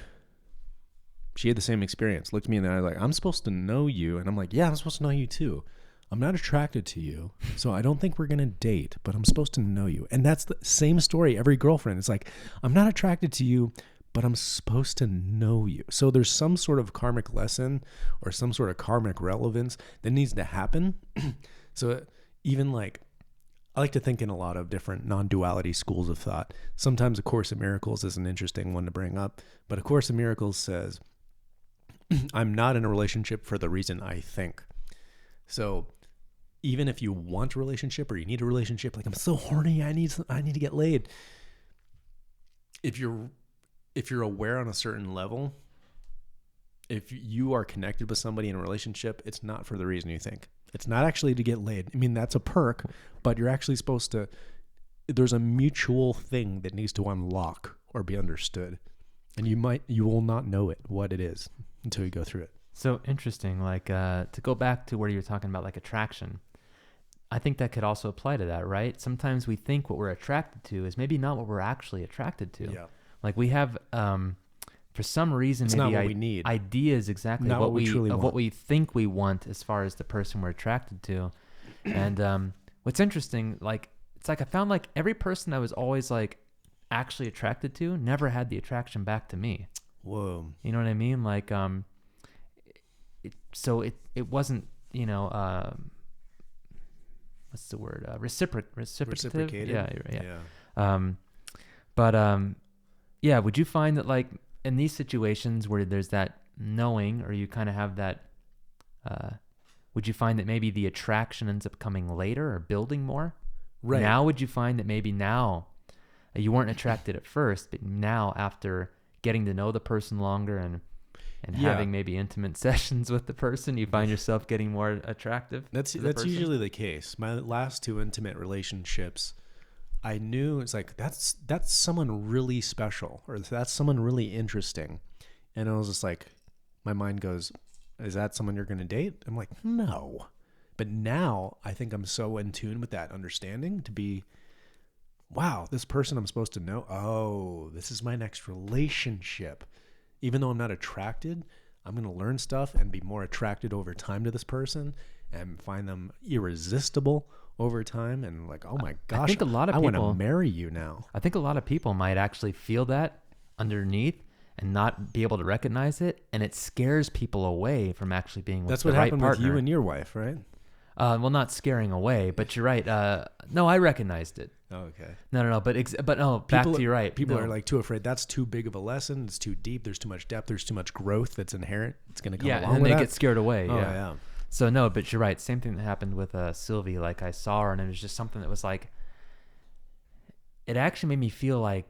she had the same experience. Looked me in the eye like, I'm supposed to know you. And I'm like, yeah, I'm supposed to know you too. I'm not attracted to you, so I don't think we're going to date, but I'm supposed to know you. And that's the same story every girlfriend. It's like, I'm not attracted to you, but I'm supposed to know you. So there's some sort of karmic lesson or some sort of karmic relevance that needs to happen. So even like, I like to think in a lot of different non-duality schools of thought. Sometimes A Course in Miracles is an interesting one to bring up, but A Course in Miracles says, I'm not in a relationship for the reason I think. So even if you want a relationship or you need a relationship, like, I'm so horny, I need to get laid. If you're aware on a certain level, if you are connected with somebody in a relationship, it's not for the reason you think. It's not actually to get laid. I mean, that's a perk, but you're actually supposed to, there's a mutual thing that needs to unlock or be understood. And you will not know what it is until you go through it. So interesting. Like to go back to where you were talking about like attraction, I think that could also apply to that, right? Sometimes we think what we're attracted to is maybe not what we're actually attracted to. Yeah. Like we have, for some reason, It's maybe not what we need. ideas exactly Not what we truly of want. what we think we want as far as the person we're attracted to. And what's interesting, like it's like I found like every person I was always like actually attracted to never had the attraction back to me. Whoa. You know what I mean? Like it wasn't, you know, what's the word? Reciprocative. Yeah. Yeah. Would you find that like in these situations where there's that knowing, or you kind of have that, would you find that maybe the attraction ends up coming later or building more? Right. Now, would you find that maybe now you weren't attracted at first, but now after getting to know the person longer and having maybe intimate sessions with the person, you find yourself getting more attractive? That's usually the case. My last 2 intimate relationships, I knew it's like that's someone really special, or that's someone really interesting. And I was just like, my mind goes, is that someone you're going to date? I'm like, no. But now I think I'm so in tune with that understanding to be, wow, this person I'm supposed to know. Oh, this is my next relationship. Even though I'm not attracted, I'm going to learn stuff and be more attracted over time to this person and find them irresistible over time. And like, oh my gosh, I think a lot of I want people to marry you now. I think a lot of people might actually feel that underneath and not be able to recognize it. And it scares people away from actually being with That's the what right happened partner. with you and your wife, right? Well, not scaring away, but you're right. No, I recognized it. Oh, okay. No, but no, back to you're right. People No. are like too afraid. That's too big of a lesson. It's too deep. There's too much depth. There's too much growth that's inherent. It's going to come along and then with they that. get scared away. Oh, yeah. yeah. So no, but you're right. Same thing that happened with Sylvie. Like I saw her, and it was just something that was like, it actually made me feel like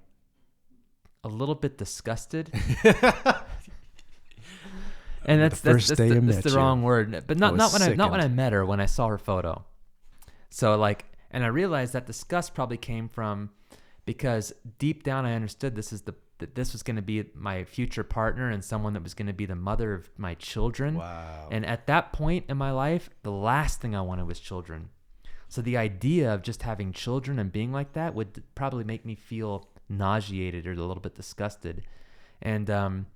a little bit disgusted. And that's the wrong word, but not when I met her, when I saw her photo. So like, and I realized that disgust probably came from, because deep down I understood that this was going to be my future partner and someone that was going to be the mother of my children. Wow. And at that point in my life, the last thing I wanted was children. So the idea of just having children and being like that would probably make me feel nauseated or a little bit disgusted. And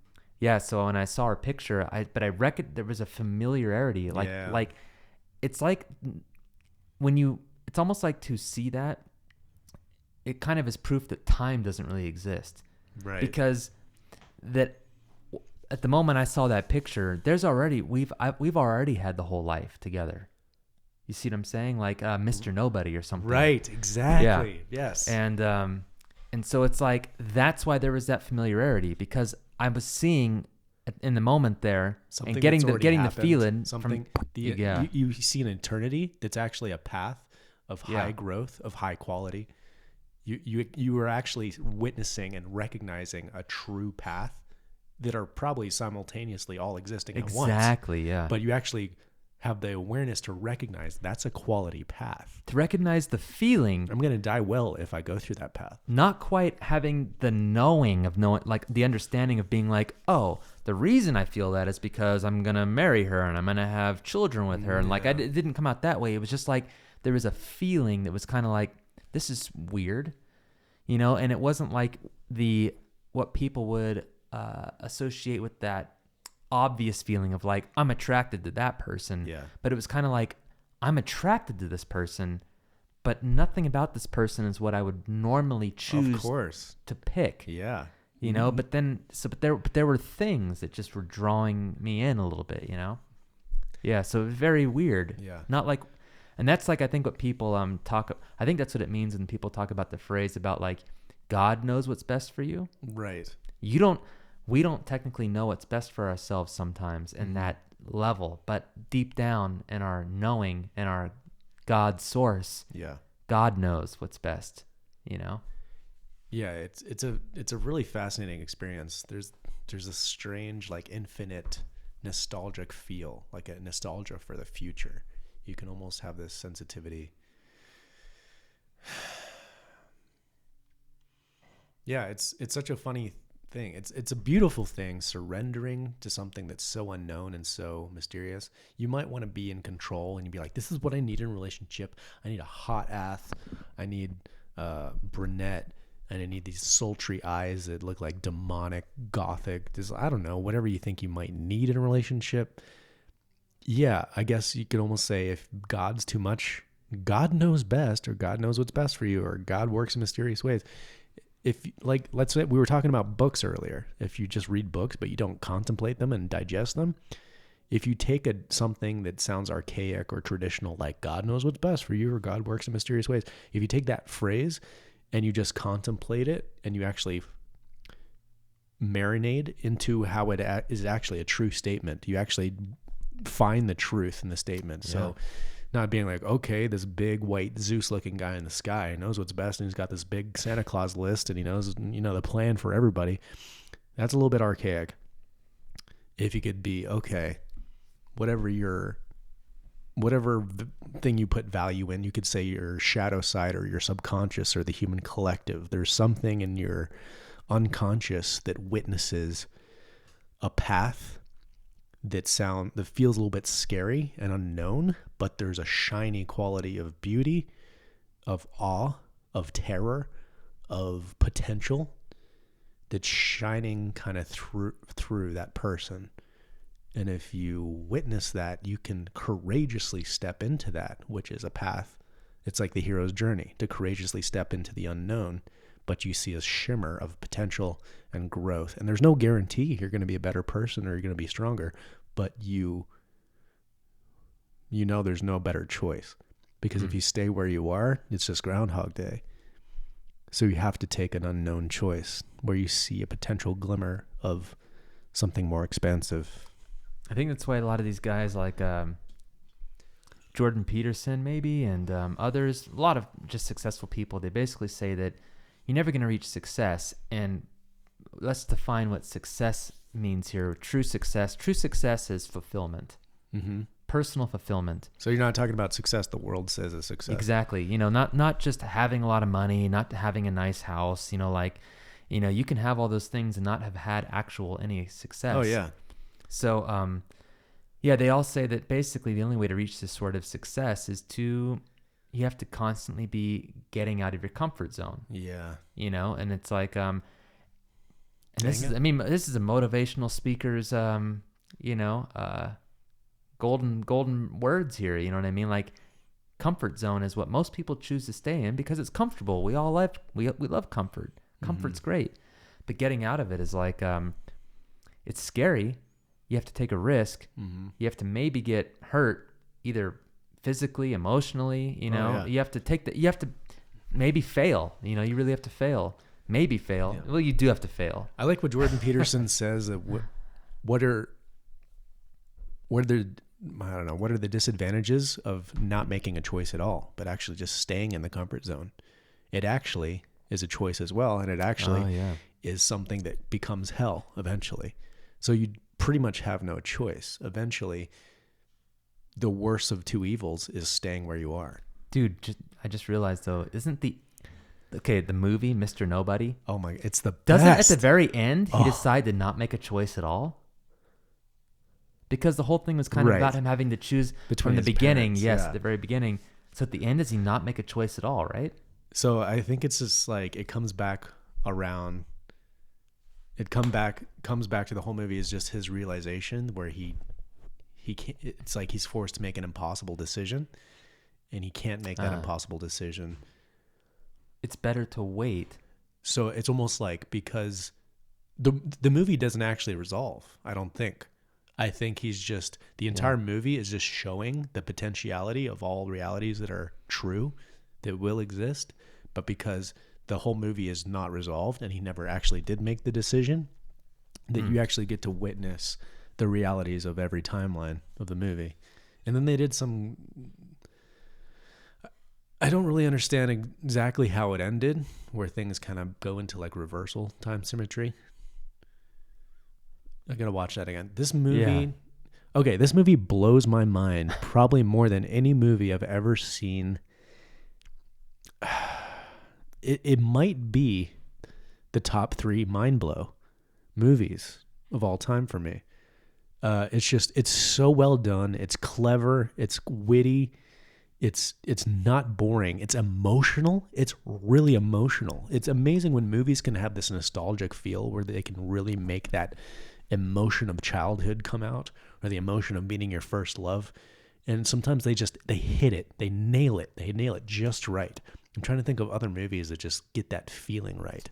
yeah, so when I saw her picture, I reckon there was a familiarity, like it's like it's almost like to see that, it kind of is proof that time doesn't really exist. Right. Because that at the moment I saw that picture, we've already had the whole life together. You see what I'm saying? Like Mr. Nobody or something. Right. Exactly. Yeah. Yes. And so it's like, that's why there was that familiarity, because I was seeing in the moment there something and getting the feeling something from, you see an eternity that's actually a path of high growth, of high quality. You are actually witnessing and recognizing a true path that are probably simultaneously all existing at once. Exactly, yeah. But you actually have the awareness to recognize that's a quality path. To recognize the feeling. I'm going to die well if I go through that path. Not quite having the knowing, like the understanding of being like, oh, the reason I feel that is because I'm going to marry her and I'm going to have children with her. And like, it didn't come out that way. It was just like, there was a feeling that was kind of like, this is weird, you know? And it wasn't like what people would associate with that obvious feeling of like, I'm attracted to that person. Yeah. But it was kind of like, I'm attracted to this person, but nothing about this person is what I would normally choose to pick. Yeah. You know, but there were things that just were drawing me in a little bit, you know? Yeah. So it was very weird. Yeah. Not like, and that's like, I think what people I think that's what it means when people talk about the phrase about like, God knows what's best for you. Right. We don't technically know what's best for ourselves sometimes in that level, but deep down in our knowing and our God source, God knows what's best, you know? Yeah, it's a really fascinating experience. There's a strange, like, infinite nostalgic feel, like a nostalgia for the future. You can almost have this sensitivity. Yeah, it's such a funny thing. It's a beautiful thing, surrendering to something that's so unknown and so mysterious. You might want to be in control and you'd be like, this is what I need in a relationship. I need a hot ass. I need brunette. And I need these sultry eyes that look like demonic, gothic. Just, I don't know, whatever you think you might need in a relationship. Yeah, I guess you could almost say if God's too much, God knows best, or God knows what's best for you, or God works in mysterious ways. If, like, let's say we were talking about books earlier. If you just read books, but you don't contemplate them and digest them, if you take something that sounds archaic or traditional, like God knows what's best for you, or God works in mysterious ways, if you take that phrase and you just contemplate it and you actually marinate into how it is actually a true statement, you actually find the truth in the statement. Yeah. So not being like, okay, this big white Zeus looking guy in the sky knows what's best, and he's got this big Santa Claus list, and he knows, the plan for everybody. That's a little bit archaic. If you could be, okay, whatever thing you put value in, you could say your shadow side or your subconscious or the human collective. There's something in your unconscious that witnesses a path that feels a little bit scary and unknown, but there's a shiny quality of beauty, of awe, of terror, of potential that's shining kind of through that person. And if you witness that, you can courageously step into that, which is a path. It's like the hero's journey, to courageously step into the unknown, but you see a shimmer of potential and growth. And there's no guarantee you're going to be a better person or you're going to be stronger, but you know there's no better choice. Because if you stay where you are, it's just Groundhog Day. So you have to take an unknown choice where you see a potential glimmer of something more expansive. I think that's why a lot of these guys like Jordan Peterson maybe and others, a lot of just successful people, they basically say that you're never going to reach success. And let's define what success means here. True success is fulfillment, personal fulfillment. So you're not talking about success the world says is success. Exactly. Not just having a lot of money, not having a nice house, you can have all those things and not have had any success. Oh, yeah. So, they all say that basically the only way to reach this sort of success is you have to constantly be getting out of your comfort zone. Yeah. And it's like, this is a motivational speaker's, golden words here. You know what I mean? Like, comfort zone is what most people choose to stay in because it's comfortable. We all we love comfort. Comfort's great, but getting out of it is like, it's scary. You have to take a risk. You have to maybe get hurt, either physically, emotionally. You have to you have to maybe fail. You really have to fail. Maybe fail. Yeah. Well, you do have to fail. I like what Jordan Peterson says. That what are the disadvantages of not making a choice at all, but actually just staying in the comfort zone? It actually is a choice as well, and it actually is something that becomes hell eventually. So you pretty much have no choice. Eventually, the worst of two evils is staying where you are. Dude, I just realized though, isn't the movie Mr. Nobody? Oh my, it's the best. Doesn't at the very end he decide to not make a choice at all? Because the whole thing was kind of about him having to choose from the beginning. Parents, at the very beginning. So at the end, does he not make a choice at all, right? So I think it's just like it comes back around. It comes back to the whole movie is just his realization where he can't. It's like he's forced to make an impossible decision, and he can't make that impossible decision. It's better to wait. So it's almost like because the movie doesn't actually resolve. I don't think. I think he's just the entire movie is just showing the potentiality of all realities that are true, that will exist, but because the whole movie is not resolved and he never actually did make the decision, that you actually get to witness the realities of every timeline of the movie. And then they did some, I don't really understand exactly how it ended, where things kind of go into like reversal time symmetry. I gotta watch that again. This movie, this movie blows my mind probably more than any movie I've ever seen. It might be the top 3 mind blow movies of all time for me. It's so well done. It's clever. It's witty. It's not boring. It's emotional. It's really emotional. It's amazing when movies can have this nostalgic feel where they can really make that emotion of childhood come out, or the emotion of meeting your first love. And sometimes they hit it. They nail it. They nail it just right. I'm trying to think of other movies that just get that feeling right.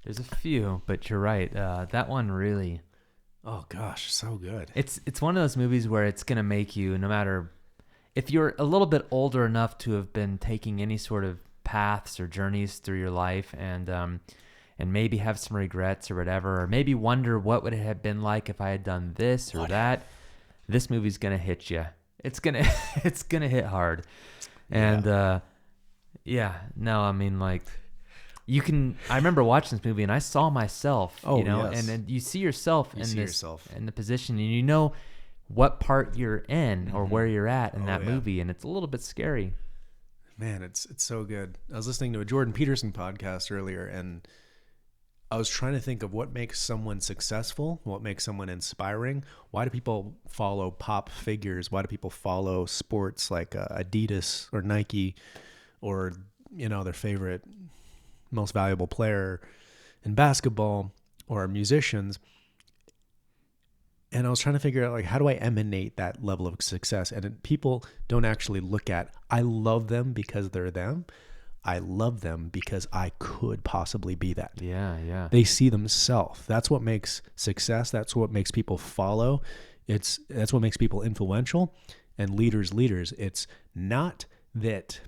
There's a few, but you're right. That one really. Oh gosh, so good. It's one of those movies where it's gonna make you, no matter if you're a little bit older enough to have been taking any sort of paths or journeys through your life, and maybe have some regrets or whatever, or maybe wonder what would it have been like if I had done this or that. This movie's gonna hit you. It's gonna hit hard, and I mean, like, you can. I remember watching this movie and I saw myself. Yes. And you see yourself in the position, and you know what part you're in or where you're at in that movie, and it's a little bit scary. Man, it's so good. I was listening to a Jordan Peterson podcast earlier, and I was trying to think of what makes someone successful, what makes someone inspiring. Why do people follow pop figures? Why do people follow sports like Adidas or Nike, or their favorite most valuable player in basketball, or musicians? And I was trying to figure out, like, how do I emanate that level of success? And people don't actually look at, I love them because they're them. I love them because I could possibly be that. Yeah. They see themselves. That's what makes success. That's what makes people follow. That's what makes people influential and leaders. It's not that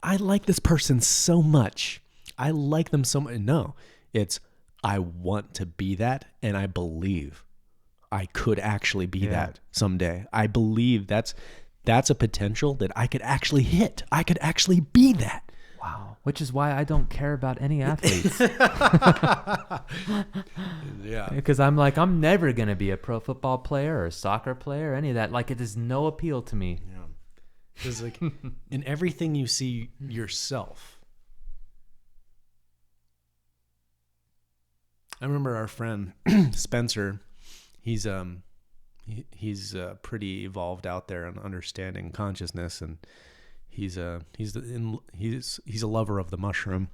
I like this person so much. I like them so much. No, it's I want to be that, and I believe I could actually be that someday. I believe that's a potential that I could actually hit. I could actually be that. Wow. Which is why I don't care about any athletes. Yeah. Because I'm like, I'm never going to be a pro football player or a soccer player or any of that. Like, it is no appeal to me. Yeah. Because, like, in everything you see yourself. I remember our friend Spencer. He's pretty evolved out there on understanding consciousness, and he's a lover of the mushroom,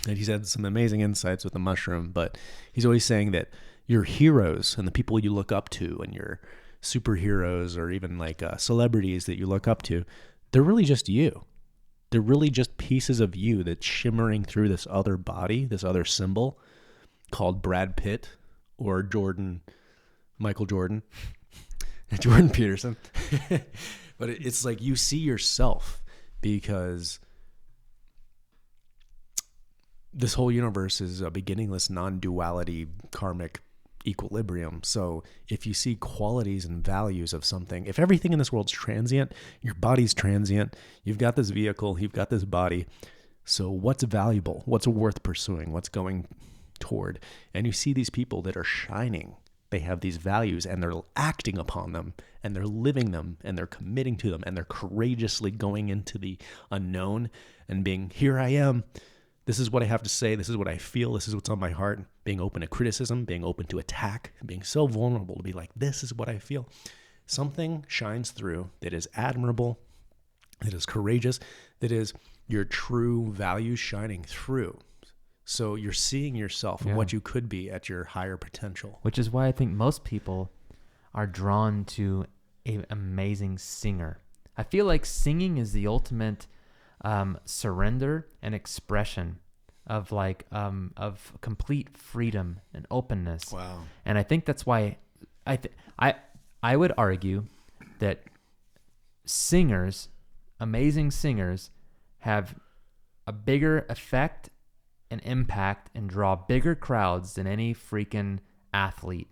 and he's had some amazing insights with the mushroom. But he's always saying that your heroes and the people you look up to, and your superheroes, or even like celebrities that you look up to, they're really just you. They're really just pieces of you that's shimmering through this other body, this other symbol called Brad Pitt or Michael Jordan, Jordan Peterson. But it's like you see yourself, because this whole universe is a beginningless non-duality karmic equilibrium. So if you see qualities and values of something, if everything in this world's transient, your body's transient, you've got this vehicle, you've got this body. So what's valuable? What's worth pursuing? What's going toward? And you see these people that are shining. They have these values, and they're acting upon them, and they're living them, and they're committing to them, and they're courageously going into the unknown and being, here I am. This is what I have to say. This is what I feel. This is what's on my heart. Being open to criticism, being open to attack, being so vulnerable to be like, this is what I feel. Something shines through that is admirable, that is courageous, that is your true values shining through. So you're seeing yourself and what you could be at your higher potential. Which is why I think most people are drawn to an amazing singer. I feel like singing is the ultimate surrender and expression of of complete freedom and openness. Wow. And I think that's why I would argue that singers, amazing singers, have a bigger effect and impact and draw bigger crowds than any freaking athlete.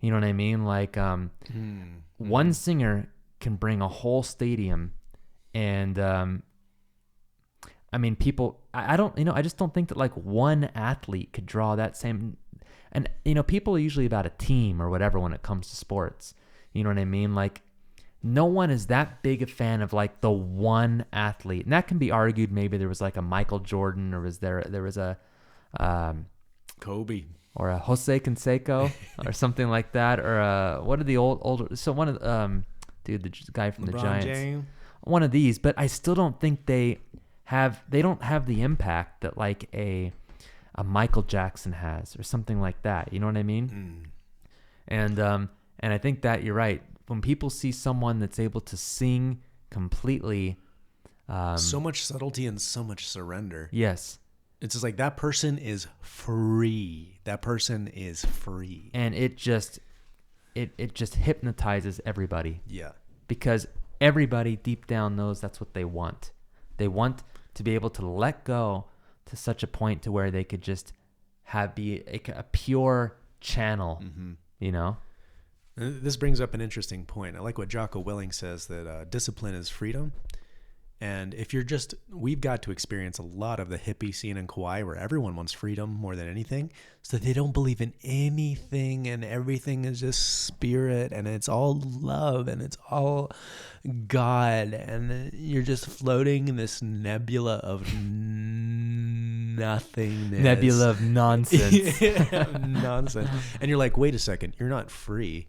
You know what I mean? Like one singer can bring a whole stadium, and I mean, people, I just don't think that like one athlete could draw that same, and people are usually about a team or whatever when it comes to sports. You know what I mean? Like, no one is that big a fan of like the one athlete. And that can be argued. Maybe there was like a Michael Jordan, or there was a Kobe, or a Jose Canseco or something like that, or what are the older? So one of the guy from the LeBron Giants, James. one of these, but I still don't think they don't have the impact that like a Michael Jackson has or something like that. You know what I mean? And I think that you're right. When people see someone that's able to sing completely, So much subtlety and so much surrender. yes, It's just like that person is free. That person is free. and it just hypnotizes everybody Yeah. because everybody deep down knows that's what they want. They want to be able to let go to such a point to where they could just be a pure channel, you know? This brings up an interesting point. I like what Jocko Willing says, that discipline is freedom. And if you're we've got to experience a lot of the hippie scene in Kauai where everyone wants freedom more than anything. So they don't believe in anything and everything is just spirit and it's all love and it's all God. And you're just floating in this nebula of nothingness. Nebula of nonsense. Nonsense. And you're like, wait a second, you're not free.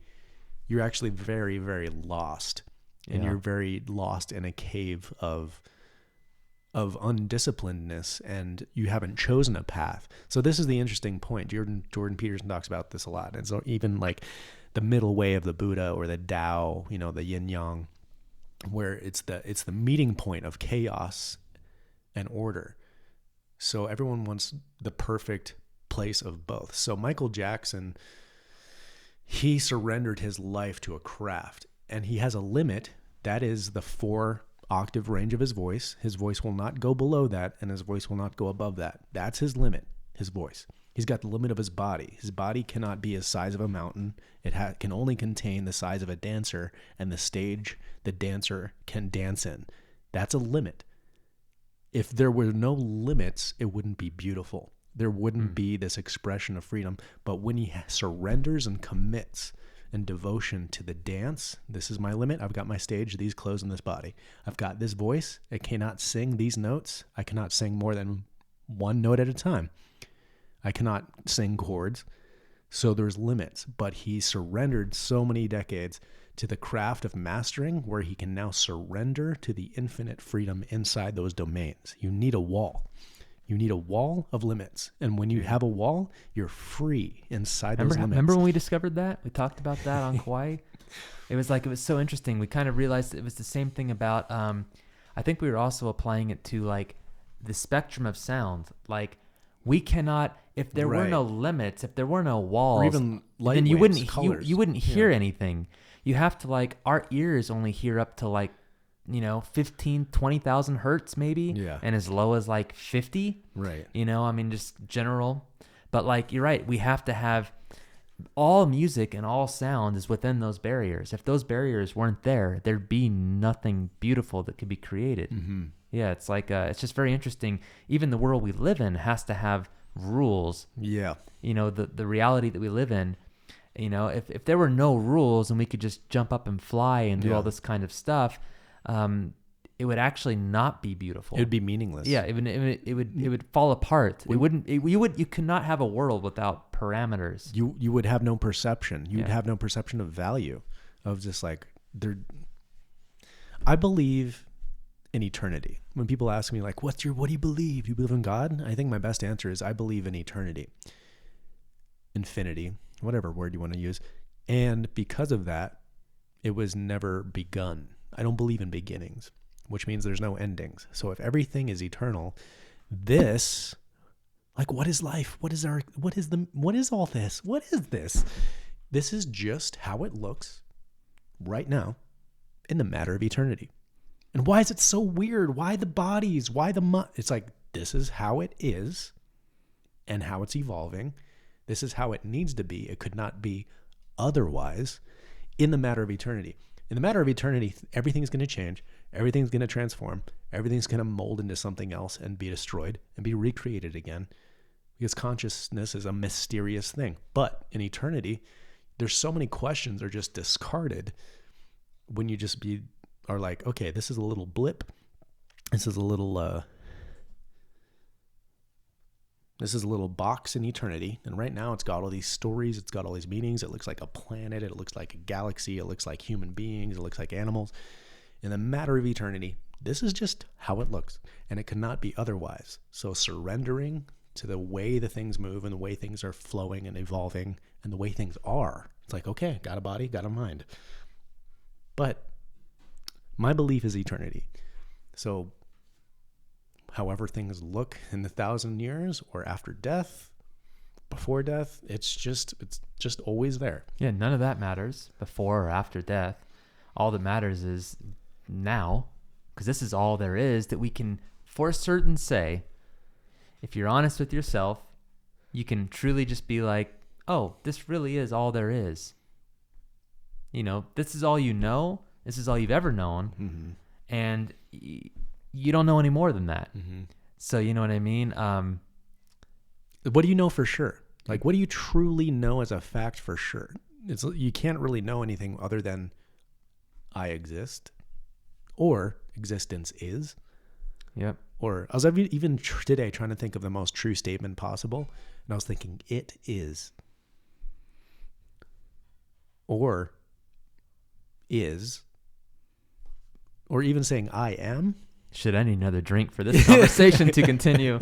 You're actually very, very lost. And you're very lost in a cave of undisciplinedness, and you haven't chosen a path. So this is the interesting point. Jordan Peterson talks about this a lot. And so even like the middle way of the Buddha or the Tao, the yin yang, where it's the meeting point of chaos and order. So everyone wants the perfect place of both. So Michael Jackson, he surrendered his life to a craft, and he has a limit. That is the 4-octave range of his voice. His voice will not go below that, and his voice will not go above that. That's his limit, his voice. He's got the limit of his body. His body cannot be the size of a mountain. It can only contain the size of a dancer and the stage the dancer can dance in. That's a limit. If there were no limits, it wouldn't be beautiful. There wouldn't be this expression of freedom. But when he surrenders and commits and devotion to the dance, this is my limit. I've got my stage, these clothes, and this body. I've got this voice. I cannot sing these notes. I cannot sing more than one note at a time. I cannot sing chords. So there's limits. But he surrendered so many decades to the craft of mastering, where he can now surrender to the infinite freedom inside those domains. You need a wall. You need a wall of limits. And when you have a wall, you're free inside those limits. Remember when we discovered that? We talked about that on Kauai. It was so interesting. We kind of realized it was the same thing about, I think we were also applying it to like the spectrum of sound. Like we cannot, if there were no limits, if there were no walls, or even light then you waves, wouldn't, colors. you wouldn't hear anything. You have to like, our ears only hear up to like, 20,000 hertz maybe. Yeah. And as low as like 50. Right. Just general. But like, you're right. We have to have all music and all sound is within those barriers. If those barriers weren't there, there'd be nothing beautiful that could be created. Mm-hmm. Yeah. It's like, it's just very interesting. Even the world we live in has to have rules. Yeah. The reality that we live in, if there were no rules and we could just jump up and fly and do all this kind of stuff, it would actually not be beautiful. It would be meaningless. Yeah, it would fall apart. You could not have a world without parameters. You would have no perception. You'd have no perception of value, of just like there. I believe in eternity. When people ask me like, what do you believe? Do you believe in God? I think my best answer is I believe in eternity, infinity, whatever word you want to use. And because of that, it was never begun. I don't believe in beginnings, which means there's no endings. So if everything is eternal, this, like, what is life? What is all this? What is this? This is just how it looks right now in the matter of eternity. And why is it so weird? Why the bodies? Why it's like, this is how it is and how it's evolving. This is how it needs to be. It could not be otherwise in the matter of eternity. In the matter of eternity, everything's going to change. Everything's going to transform. Everything's going to mold into something else and be destroyed and be recreated again, because consciousness is a mysterious thing. But in eternity, there's so many questions are just discarded when you just are like, okay, this is a little blip. This is a little This is a little box in eternity. And right now it's got all these stories. It's got all these meanings. It looks like a planet. It looks like a galaxy. It looks like human beings. It looks like animals. In the matter of eternity, this is just how it looks. And it cannot be otherwise. So surrendering to the way the things move and the way things are flowing and evolving and the way things are. It's like, okay, got a body, got a mind. But my belief is eternity. So however things look in the 1,000 years or after death, before death, it's just always there. Yeah, none of that matters before or after death. All that matters is now, because this is all there is that we can for certain say. If you're honest with yourself, you can truly just be like, oh, this really is all there is. You know, this is all you know. This is all you've ever known. Mm-hmm. And you don't know any more than that. Mm-hmm. So you know what I mean? What do you know for sure? Like, what do you truly know as a fact for sure? You can't really know anything other than I exist or existence is. Yep. Or I was even today trying to think of the most true statement possible. And I was thinking, it is. Or is. Or even saying I am. Should I need another drink for this conversation to continue?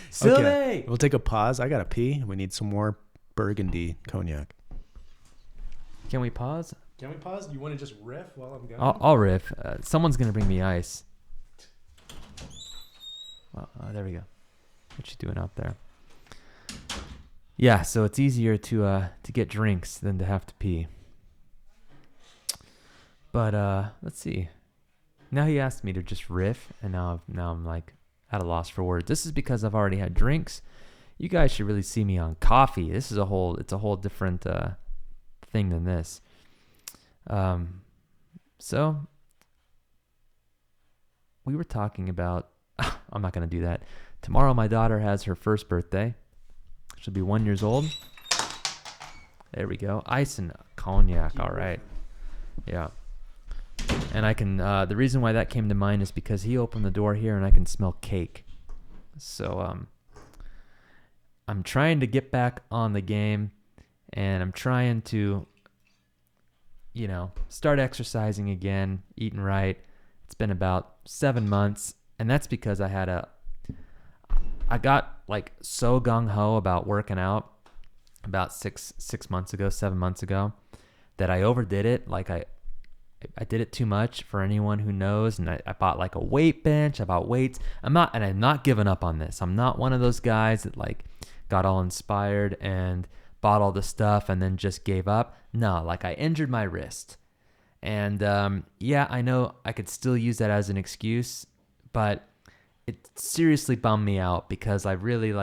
Silly. Okay, we'll take a pause. I got to pee. We need some more burgundy cognac. Can we pause? Can we pause? You want to just riff while I'm gone? I'll riff. Someone's going to bring me ice. Well, there we go. What you doing out there? Yeah, so it's easier to get drinks than to have to pee. But let's see. Now he asked me to just riff, and now I'm like at a loss for words. This is because I've already had drinks. You guys should really see me on coffee. It's a whole different thing than this. So we were talking about. I'm not gonna do that. Tomorrow, my daughter has her first birthday. She'll be 1 year old. There we go. Ice and cognac. All right. Yeah. And I can, the reason why that came to mind is because he opened the door here and I can smell cake. So, I'm trying to get back on the game and I'm trying to, start exercising again, eating right. It's been about 7 months, and that's because I got like so gung-ho about working out about 7 months ago, that I overdid it. Like I did it too much for anyone who knows. And I bought like a weight bench. I bought weights. I'm not giving up on this. I'm not one of those guys that like got all inspired and bought all the stuff and then just gave up. No, like I injured my wrist. And yeah, I know I could still use that as an excuse, but it seriously bummed me out because I really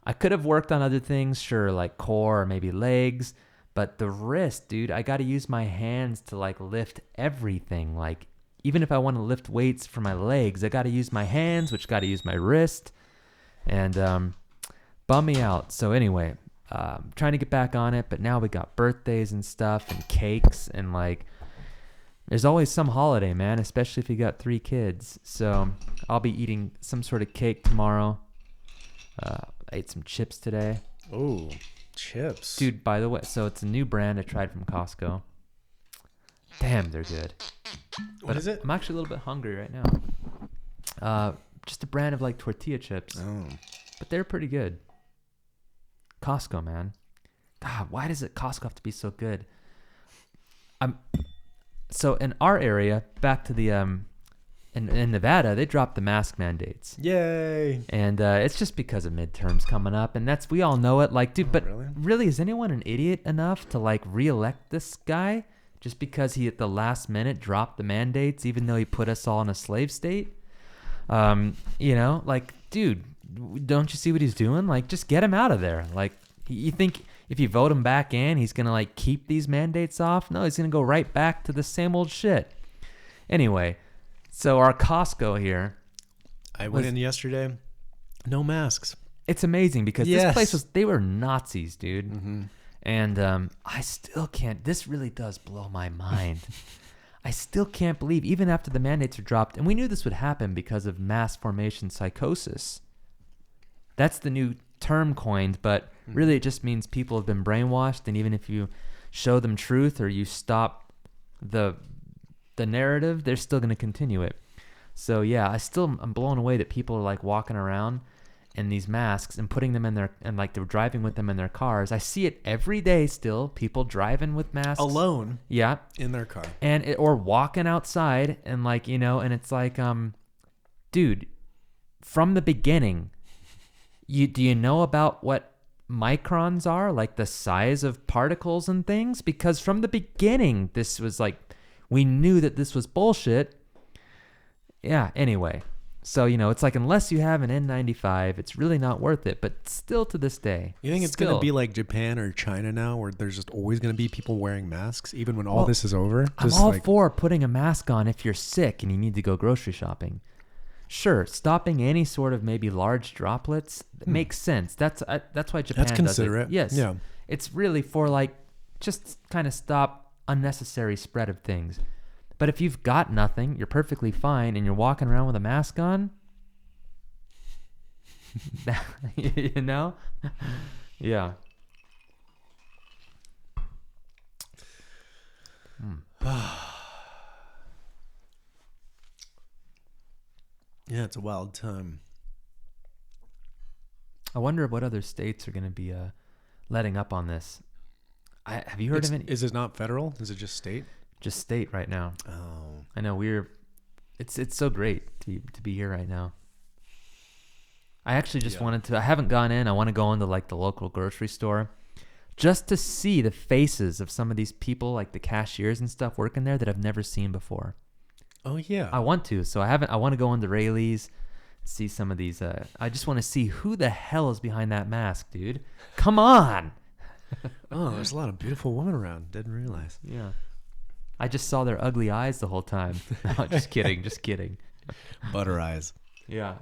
I could have worked on other things, sure, like core or maybe legs. But the wrist, dude, I got to use my hands to like lift everything. Like even if I want to lift weights for my legs, I got to use my hands, which got to use my wrist, and bum me out. So anyway, trying to get back on it, but now we got birthdays and stuff and cakes and like there's always some holiday, man, especially if you got 3 kids. So I'll be eating some sort of cake tomorrow. I ate some chips today. Oh, chips. Dude, by the way, so it's a new brand I tried from Costco. Damn, they're good. What is it? I'm actually a little bit hungry right now. Just a brand of like tortilla chips. Oh. But they're pretty good. Costco, man. God, why does Costco have to be so good? So in our area, back to the in Nevada, they dropped the mask mandates. Yay! And it's just because of midterms coming up, and we all know it. Like, dude, but really, is anyone an idiot enough to like reelect this guy just because he at the last minute dropped the mandates, even though he put us all in a slave state? Like, dude, don't you see what he's doing? Like, just get him out of there. Like, you think if you vote him back in, he's gonna like keep these mandates off? No, he's gonna go right back to the same old shit. Anyway. So our Costco here. I went in yesterday. No masks. It's amazing because this place they were Nazis, dude. Mm-hmm. And I still can't, this really does blow my mind. I still can't believe, even after the mandates are dropped, and we knew this would happen because of mass formation psychosis. That's the new term coined, but really it just means people have been brainwashed, and even if you show them truth or you stop the narrative, they're still going to continue it. So yeah, I'm blown away that people are like walking around in these masks and putting them in their, and like they're driving with them in their cars. I see it every day still, people driving with masks. Alone. Yeah. In their car. Or walking outside and like, and it's like, dude, from the beginning, do you know about what microns are, like the size of particles and things? Because from the beginning, this was like, we knew that this was bullshit. Yeah, anyway. So, it's like, unless you have an N95, it's really not worth it. But still to this day. You think it's going to be like Japan or China now, where there's just always going to be people wearing masks, even when all this is over? I'm all for putting a mask on if you're sick and you need to go grocery shopping. Sure, stopping any sort of maybe large droplets makes sense. That's why Japan That's considerate. does it. Yes. Yeah. It's really for like, just kind of stop unnecessary spread of things. But if you've got nothing, you're perfectly fine, and you're walking around with a mask on, Yeah. Yeah, it's a wild time. I wonder what other states are going to be letting up on this. Have you heard of any? Is it not federal? Is it just state? Just state right now. Oh, I know it's so great to be here right now. I actually just wanted to, I haven't gone in. I want to go into like the local grocery store just to see the faces of some of these people, like the cashiers and stuff working there that I've never seen before. Oh yeah. I want to. So I want to go into Rayleigh's, see some of these. I just want to see who the hell is behind that mask, dude. Come on. Oh, there's a lot of beautiful women around. Didn't realize. Yeah. I just saw their ugly eyes the whole time. No, just kidding. Just kidding. Butter eyes. Yeah.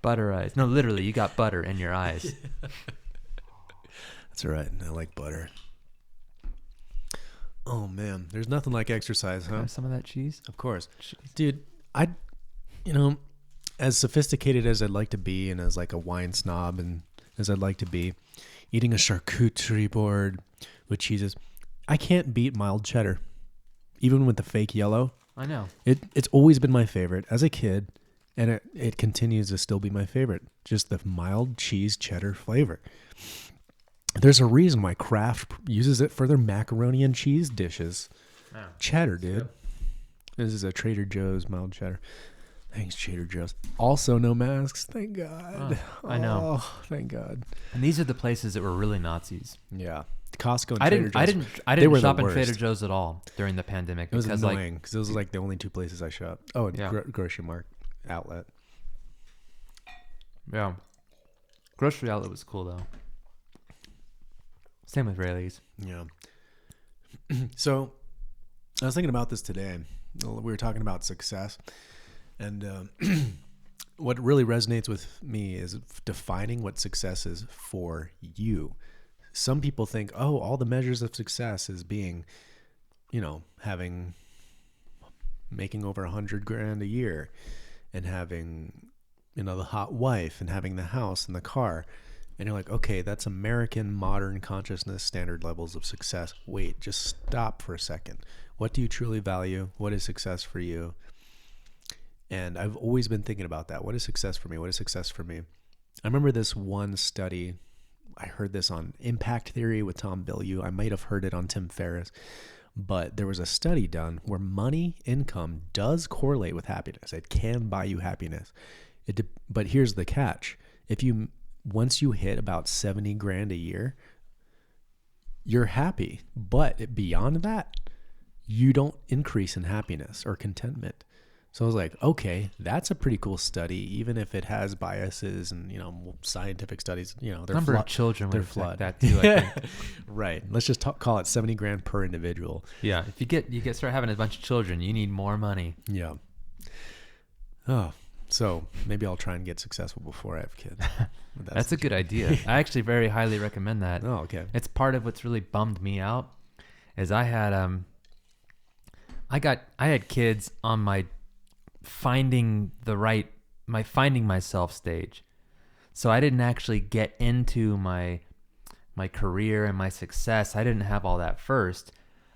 Butter eyes. No, literally, you got butter in your eyes. That's all right. I like butter. Oh, man. There's nothing like exercise, huh? Have some of that cheese? Of course. Jeez. Dude, as sophisticated as I'd like to be, and as like a wine snob and as I'd like to be, eating a charcuterie board with cheeses, I can't beat mild cheddar. Even with the fake yellow. I know. It's always been my favorite as a kid, and it continues to still be my favorite. Just the mild cheese cheddar flavor. There's a reason why Kraft uses it for their macaroni and cheese dishes. Oh, cheddar, dude. Good. This is a Trader Joe's mild cheddar. Thanks, Trader Joe's. Also, no masks. Thank God. Oh, I know. Oh, thank God. And these are the places that were really Nazis. Yeah. Costco and Trader Joe's. I didn't shop in Trader Joe's at all during the pandemic. It was annoying because those were like the only two places I shopped. Oh, and Grocery Mart outlet. Yeah. Grocery outlet was cool though. Same with Rayleigh's. Yeah. So I was thinking about this today. We were talking about success, and what really resonates with me is defining what success is for you. Some people think, oh, all the measures of success is being, making over $100,000 a year, and having, the hot wife, and having the house and the car. And you're like, okay, that's American modern consciousness standard levels of success. Wait, just stop for a second. What do you truly value? What is success for you? And I've always been thinking about that. What is success for me? What is success for me? I remember this one study. I heard this on Impact Theory with Tom Bilyeu. I might have heard it on Tim Ferriss. But there was a study done where money, income, does correlate with happiness. It can buy you happiness. But here's the catch. Once you hit about $70,000 a year, you're happy. But beyond that, you don't increase in happiness or contentment. So I was like, okay, that's a pretty cool study, even if it has biases and, scientific studies, they're number of children they're would flawed. That too, I think. Right. Let's just call it $70,000 per individual. Yeah. If you start having a bunch of children, you need more money. Yeah. Oh, so maybe I'll try and get successful before I have kids. That's a good idea. I actually very highly recommend that. Oh, okay. It's part of what's really bummed me out is I had kids on my finding myself stage. So I didn't actually get into my career and my success. I didn't have all that first.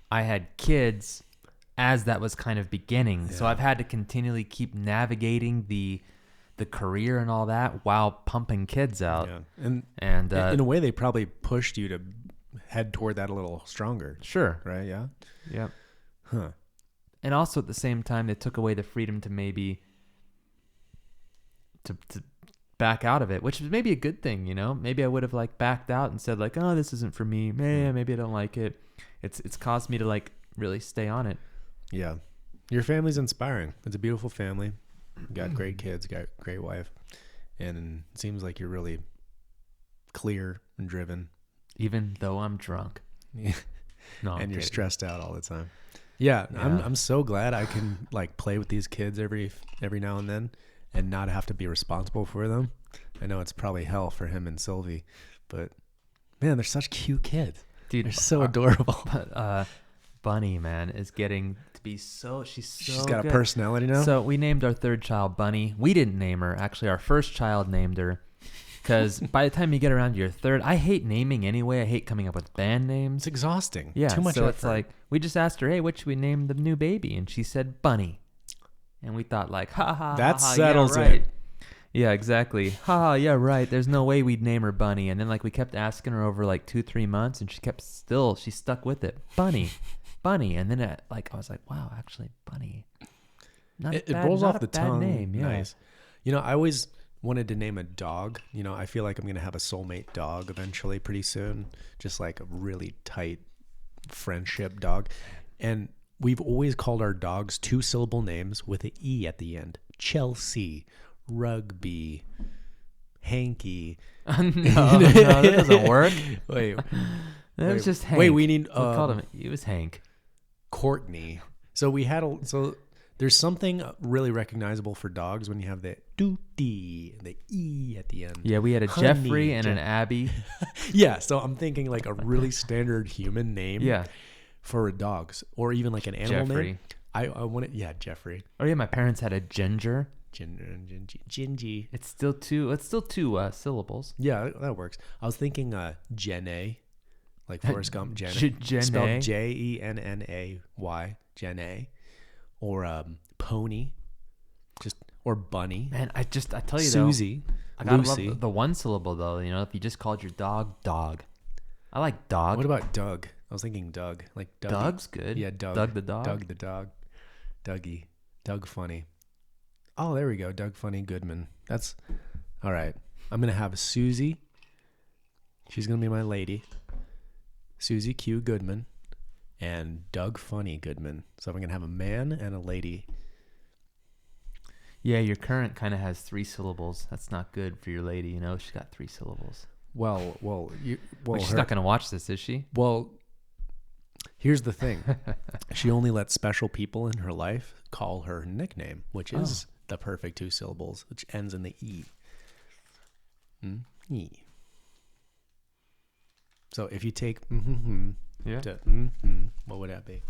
I had kids as that was kind of beginning. Yeah. So I've had to continually keep navigating the career and all that while pumping kids out. Yeah. And in a way, they probably pushed you to head toward that a little stronger. Sure. Right? Yeah? Yeah. Huh. And also at the same time, they took away the freedom to maybe to back out of it, which is maybe a good thing, you know? Maybe I would have like backed out and said like, oh, this isn't for me. Maybe I don't like it. It's caused me to like really stay on it. Yeah. Your family's inspiring. It's a beautiful family. You got great kids, got a great wife. And it seems like you're really clear and driven. Even though I'm drunk. Yeah. No, and you're stressed out all the time. Yeah. I'm so glad I can like play with these kids every now and then and not have to be responsible for them. I know it's probably hell for him and Sylvie, but man, they're such cute kids. Dude, they're so adorable. But Bunny, man, is getting to be she's got good. A personality now. So we named our third child Bunny. We didn't name her. Actually, our first child named her. Because by the time you get around to your third, I hate naming anyway. I hate coming up with band names. It's exhausting. Yeah, too much so effort. It's like, we just asked her, hey, what should we name the new baby? And she said Bunny. And we thought like, that settles yeah, right. it. Yeah, exactly. Ha, yeah, right. There's no way we'd name her Bunny. And then like we kept asking her over like 2-3 months, and she stuck with it. Bunny. And then I was like, wow, actually Bunny. It rolls off the tongue. Name. Yeah. Nice. You know, I always wanted to name a dog. You know, I feel like I'm going to have a soulmate dog eventually pretty soon. Just like a really tight friendship dog. And we've always called our dogs 2-syllable names with an E at the end. Chelsea, Rugby, Hanky. No, that doesn't work. Wait. That was just Hank. Wait, we need... we called him. It was Hank. Courtney. So we had so there's something really recognizable for dogs when you have the doody, the E at the end. Yeah, we had a Honey, Jeffrey and an Abby. Yeah, so I'm thinking like a really standard human name. Yeah. For dogs, or even like an animal Jeffrey. name. I want it. Yeah, Jeffrey. Oh yeah, my parents had a Ginger. Gingy. It's still two syllables. Yeah, that works. I was thinking Jenna, like Forrest Gump. Jenna. Jenna. Spelled Jennay. Jenna. Or Pony. Or Bunny. Man, I tell you Susie. though. I gotta Lucy. love the one syllable though. You know, if you just called your dog. I like dog. What about Doug? I was thinking Doug. Like Dougie. Doug's good. Yeah, Doug. Doug the dog. Doug the dog. Dougie. Doug Funny. Oh, there we go. Doug Funny Goodman. That's all right. I'm going to have Susie. She's going to be my lady. Susie Q Goodman and Doug Funny Goodman. So I'm going to have a man and a lady. Yeah, your current kind of has 3 syllables. That's not good for your lady, you know. She's got 3 syllables. Well, she's not going to watch this, is she? Well, here's the thing. She only lets special people in her life call her nickname, which is the perfect 2 syllables, which ends in the E. E. So if you take to what would that be?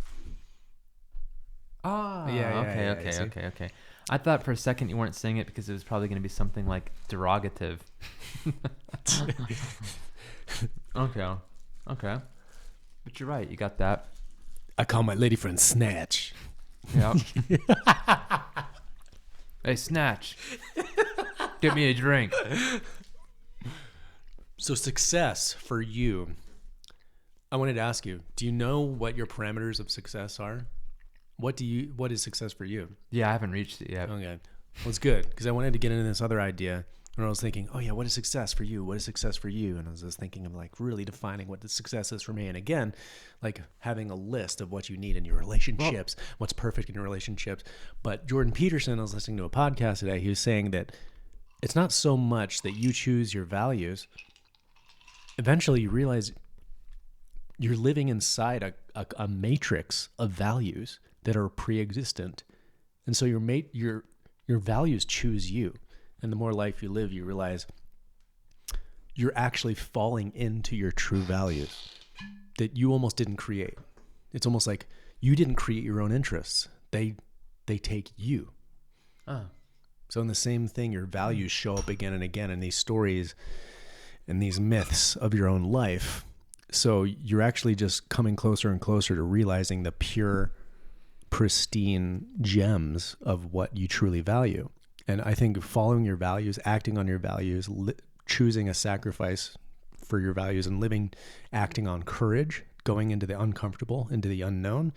Okay. I thought for a second you weren't saying it because it was probably going to be something like derogative. Okay. But you're right. You got that. I call my lady friend Snatch. Yeah. Hey, Snatch. Get me a drink. So success for you. I wanted to ask you, do you know what your parameters of success are? What is success for you? Yeah, I haven't reached it yet. Okay. Well, it's good because I wanted to get into this other idea. And I was thinking, oh yeah, what is success for you? What is success for you? And I was just thinking of like really defining what the success is for me. And again, like having a list of what you need in your relationships, what's perfect in your relationships. But Jordan Peterson, I was listening to a podcast today. He was saying that it's not so much that you choose your values. Eventually you realize you're living inside a matrix of values that are pre-existent. And so your values choose you. And the more life you live, you realize you're actually falling into your true values that you almost didn't create. It's almost like you didn't create your own interests. They take you. So in the same thing, your values show up again and again in these stories and these myths of your own life. So you're actually just coming closer and closer to realizing the pure, pristine gems of what you truly value. And I think following your values, acting on your values, choosing a sacrifice for your values and living, acting on courage, going into the uncomfortable, into the unknown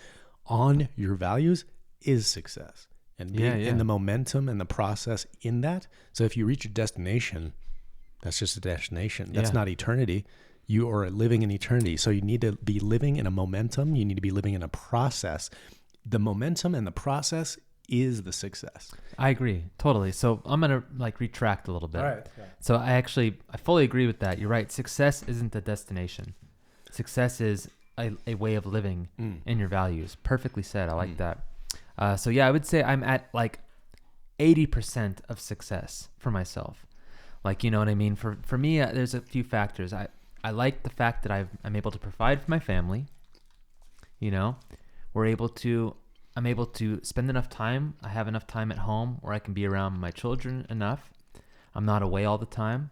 on your values is success. And being in the momentum and the process in that. So if you reach a destination, that's just a destination. That's not eternity. You are living in eternity. So you need to be living in a momentum. You need to be living in a process. The momentum and the process is the success. I agree. Totally. So I'm going to like retract a little bit. All right. Yeah. So I fully agree with that. You're right. Success isn't the destination. Success is a way of living in your values. Perfectly said. I like that. So yeah, I would say I'm at like 80% of success for myself. Like, you know what I mean? For me, there's a few factors. I like the fact that I'm able to provide for my family. You know, I'm able to spend enough time. I have enough time at home where I can be around my children enough. I'm not away all the time.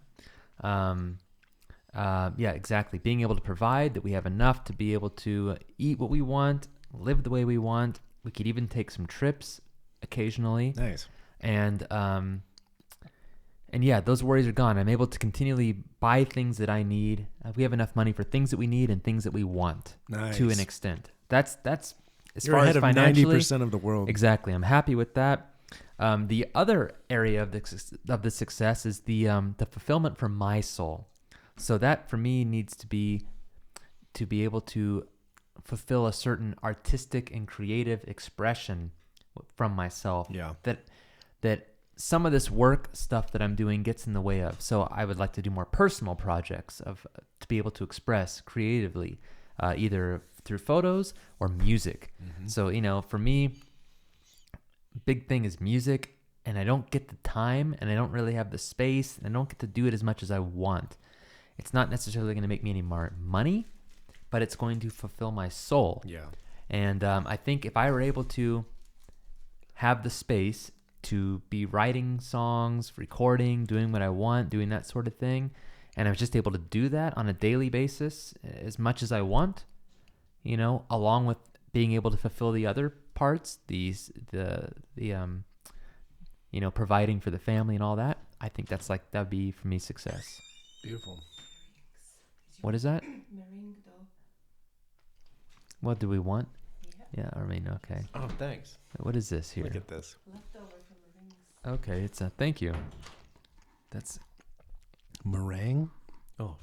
Yeah, exactly. Being able to provide that we have enough to be able to eat what we want, live the way we want. We could even take some trips occasionally. Nice. And yeah, those worries are gone. I'm able to continually buy things that I need. We have enough money for things that we need and things that we want to an extent. That's as You're far ahead as of financially. 90% of the world. Exactly. I'm happy with that. The other area of the success is the fulfillment for my soul. So that for me needs to be able to fulfill a certain artistic and creative expression from myself. Yeah. That some of this work stuff that I'm doing gets in the way of. So I would like to do more personal projects to be able to express creatively, either through photos or music. Mm-hmm. So, you know, for me, big thing is music, and I don't get the time, and I don't really have the space, and I don't get to do it as much as I want. It's not necessarily going to make me any more money, but it's going to fulfill my soul. Yeah. And I think if I were able to have the space to be writing songs, recording, doing what I want, doing that sort of thing, and I was just able to do that on a daily basis as much as I want, you know, along with being able to fulfill the other parts, the you know, providing for the family and all that, I think that'd be for me success. Beautiful. What is that? What do we want? Yeah, I mean, okay. Oh, thanks. What is this here? Look at this. Leftover from the rings. Okay, it's a thank you. That's Meringue? Oh,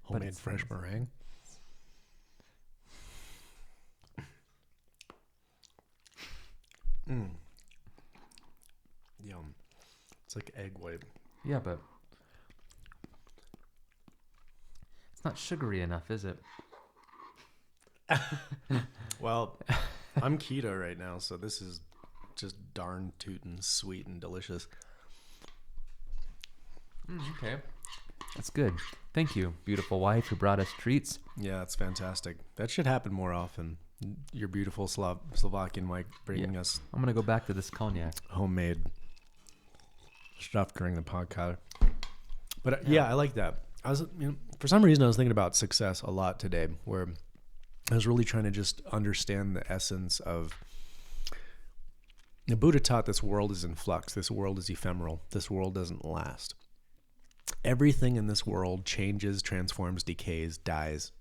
But homemade it's fresh nice. meringue. Yum. It's like egg white. yeah, but it's not sugary enough, is it? Well, I'm keto right now, so this is just darn tootin' sweet and delicious. Okay, that's good. Thank you, beautiful wife who brought us treats. Yeah, it's fantastic. That should happen more often. Your beautiful Slovakian wife bringing us I'm gonna go back to this cognac. homemade stuff during the podcast. But yeah, I like that. I was, for some reason, I was thinking about success a lot today, where I was really trying to just understand the essence of. The Buddha taught this world is in flux. This world is ephemeral. This world doesn't last. Everything in this world changes, transforms, decays, dies,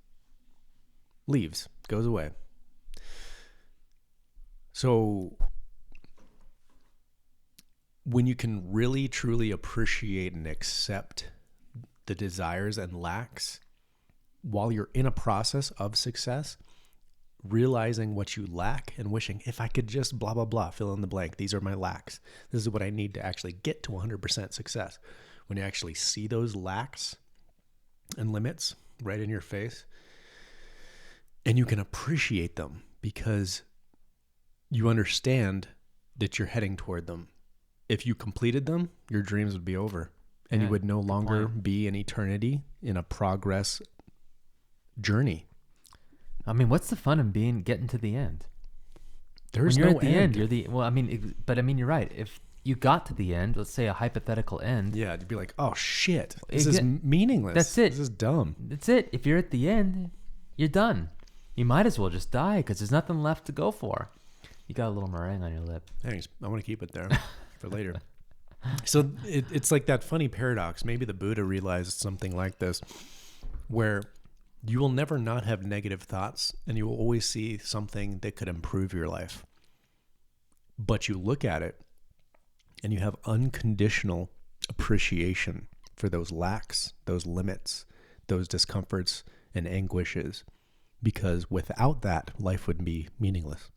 leaves, goes away. So when you can really, truly appreciate and accept the desires and lacks while you're in a process of success, realizing what you lack and wishing, if I could just blah, blah, blah, fill in the blank. These are my lacks. This is what I need to actually get to 100% success. When you actually see those lacks and limits right in your face, and you can appreciate them because you understand that you're heading toward them. If you completed them, your dreams would be over, and you would no longer be in eternity in a progress journey. I mean, what's the fun of getting to the end? There's when you're no at the end, you're the, well, I mean, but I mean, you're right. If you got to the end, let's say a hypothetical end. Yeah, you'd be like, oh shit, this is meaningless. That's it. This is dumb. That's it. If you're at the end, you're done. You might as well just die because there's nothing left to go for. You got a little meringue on your lip. Thanks. I want to keep it there for later. So it's like that funny paradox. Maybe the Buddha realized something like this, where you will never not have negative thoughts and you will always see something that could improve your life. But you look at it and you have unconditional appreciation for those lacks, those limits, those discomforts and anguishes, because without that, life would be meaningless.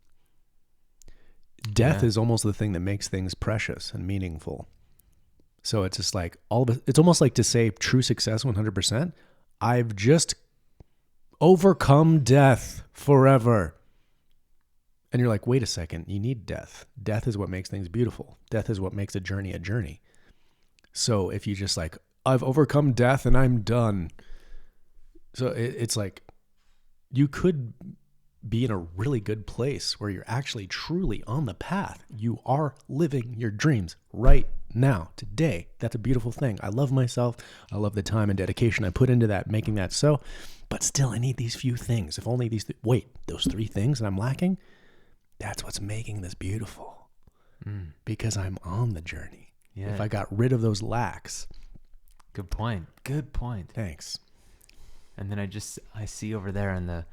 Death is almost the thing that makes things precious and meaningful. So it's just like it's almost like to say true success 100%. I've just overcome death forever. And you're like, wait a second, you need death. Death is what makes things beautiful. Death is what makes a journey a journey. So if you just like, I've overcome death and I'm done. So it's like, you could be in a really good place where you're actually truly on the path. You are living your dreams right now, today. That's a beautiful thing. I love myself. I love the time and dedication I put into that, making that so. But still, I need these few things. If only these, those 3 things that I'm lacking, that's what's making this beautiful. Because I'm on the journey. Yeah. If I got rid of those lacks. Good point. Good point. Thanks. And then I see over there in the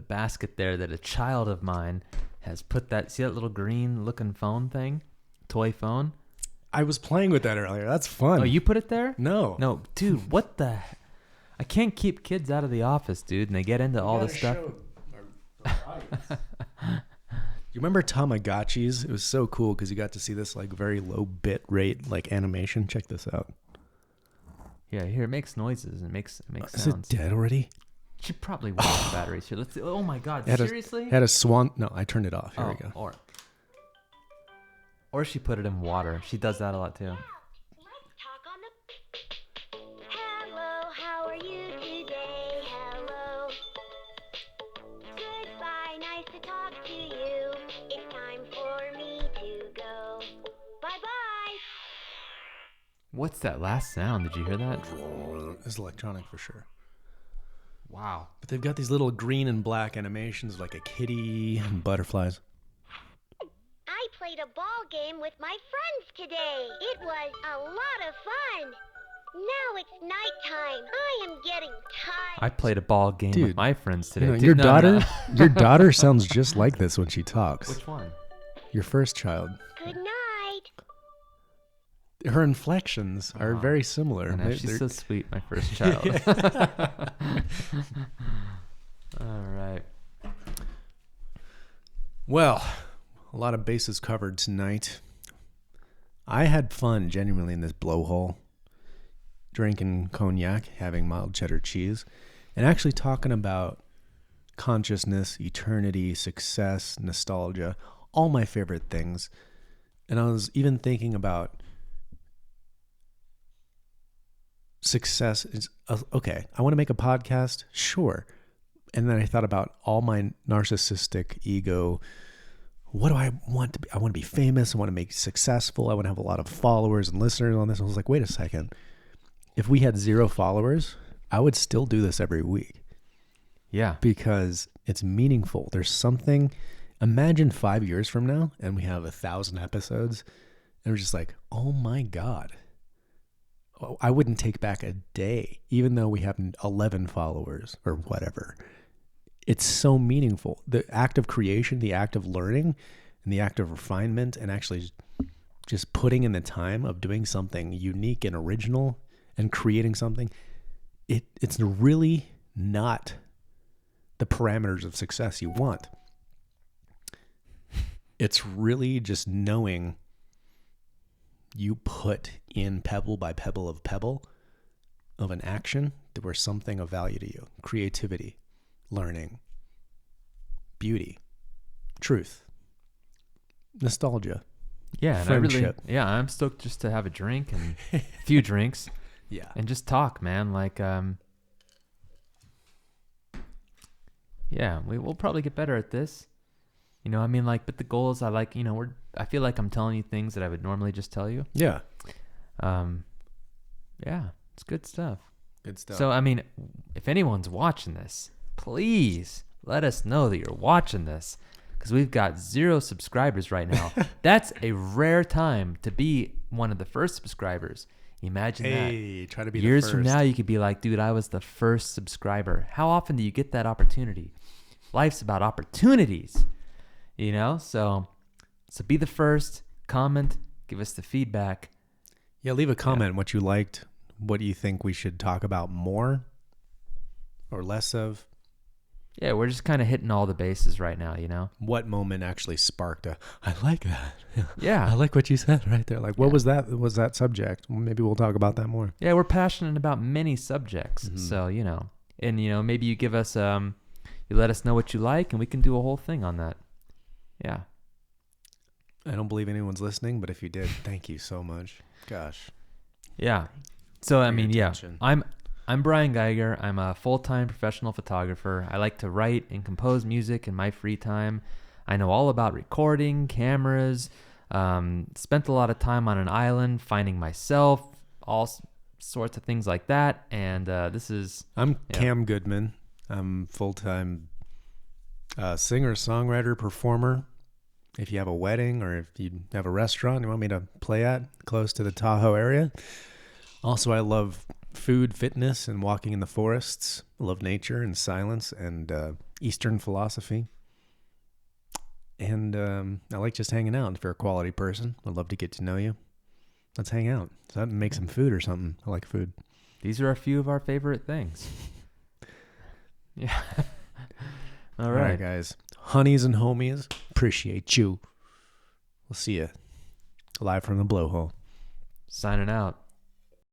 basket there that a child of mine has put see that little green looking phone thing? Toy phone? I was playing with that earlier. That's fun. Oh, you put it there? No, dude, what the? I can't keep kids out of the office, dude, and they get into all this stuff. You remember Tamagotchis? It was so cool because you got to see this like very low bit rate like animation. Check this out. Yeah, here it makes noises. It makes sounds. Is it dead already? She probably wants the batteries here. Let's see. Oh my God! Seriously? Had a swan. No, I turned it off. Here we go. Or she put it in water. She does that a lot too. Let's talk on the... Hello, how are you today? Hello. Goodbye, nice to talk to you. It's time for me to go. Bye-bye. What's that last sound? Did you hear that? It's electronic for sure. Wow. But they've got these little green and black animations like a kitty and butterflies. I played a ball game with my friends today. It was a lot of fun. Now it's nighttime. I am getting tired. I played a ball game with my friends today. You know, your daughter sounds just like this when she talks. Which one? Your first child. Good night. Her inflections are very similar. I know, she's so sweet, my first child. All right. Well, a lot of bases covered tonight. I had fun genuinely in this blowhole, drinking cognac, having mild cheddar cheese, and actually talking about consciousness, eternity, success, nostalgia, all my favorite things. And I was even thinking about success is okay. I want to make a podcast, sure. And then I thought about all my narcissistic ego. What do I want to be? I want to be famous. I want to make successful. I want to have a lot of followers and listeners on this. I was like, wait a second. If we had 0 followers, I would still do this every week. Yeah. Because it's meaningful. There's something. Imagine 5 years from now and we have 1,000 episodes and we're just like, oh my God. I wouldn't take back a day, even though we have 11 followers or whatever. It's so meaningful. The act of creation, the act of learning, and the act of refinement, and actually just putting in the time of doing something unique and original and creating something, it's really not the parameters of success you want. It's really just knowing you put in pebble by pebble of an action that were something of value to you. Creativity, learning, beauty, truth, nostalgia, yeah, and friendship. I'm stoked just to have a drink and a few drinks. Yeah. And just talk, man. Like, yeah, we'll probably get better at this. You know, I mean, like, but the goal is I feel like I'm telling you things that I would normally just tell you. Yeah. Yeah, it's good stuff. Good stuff. So, I mean, if anyone's watching this, please let us know that you're watching this, because we've got 0 subscribers right now. That's a rare time to be one of the first subscribers. Imagine that. Try to be Years the first. from now, you could be like, dude, I was the first subscriber. How often do you get that opportunity? Life's about opportunities, you know? So be the first, comment, give us the feedback. Yeah, leave a comment what you liked, what you think we should talk about more or less of. Yeah, we're just kind of hitting all the bases right now, you know? What moment actually sparked I like that. Yeah. I like what you said right there. Like, what was that? Was that subject? Well, maybe we'll talk about that more. Yeah, we're passionate about many subjects. So, you know, and, you know, maybe you give us, you let us know what you like, and we can do a whole thing on that. Yeah. I don't believe anyone's listening, but if you did, thank you so much. Gosh. Yeah. So, I mean, yeah, attention. I'm Bryan Geiger. I'm a full-time professional photographer. I like to write and compose music in my free time. I know all about recording, cameras, spent a lot of time on an island finding myself, all sorts of things like that. And I'm Cam Goodman. I'm full-time singer, songwriter, performer. If you have a wedding or if you have a restaurant you want me to play at close to the Tahoe area. Also, I love food, fitness, and walking in the forests. I love nature and silence and Eastern philosophy. And I like just hanging out. If you're a quality person, I'd love to get to know you. Let's hang out. So that make some food or something. I like food. These are a few of our favorite things. Yeah. All right, guys. Honeys and homies, appreciate you. We'll see you live from the blowhole. Signing out.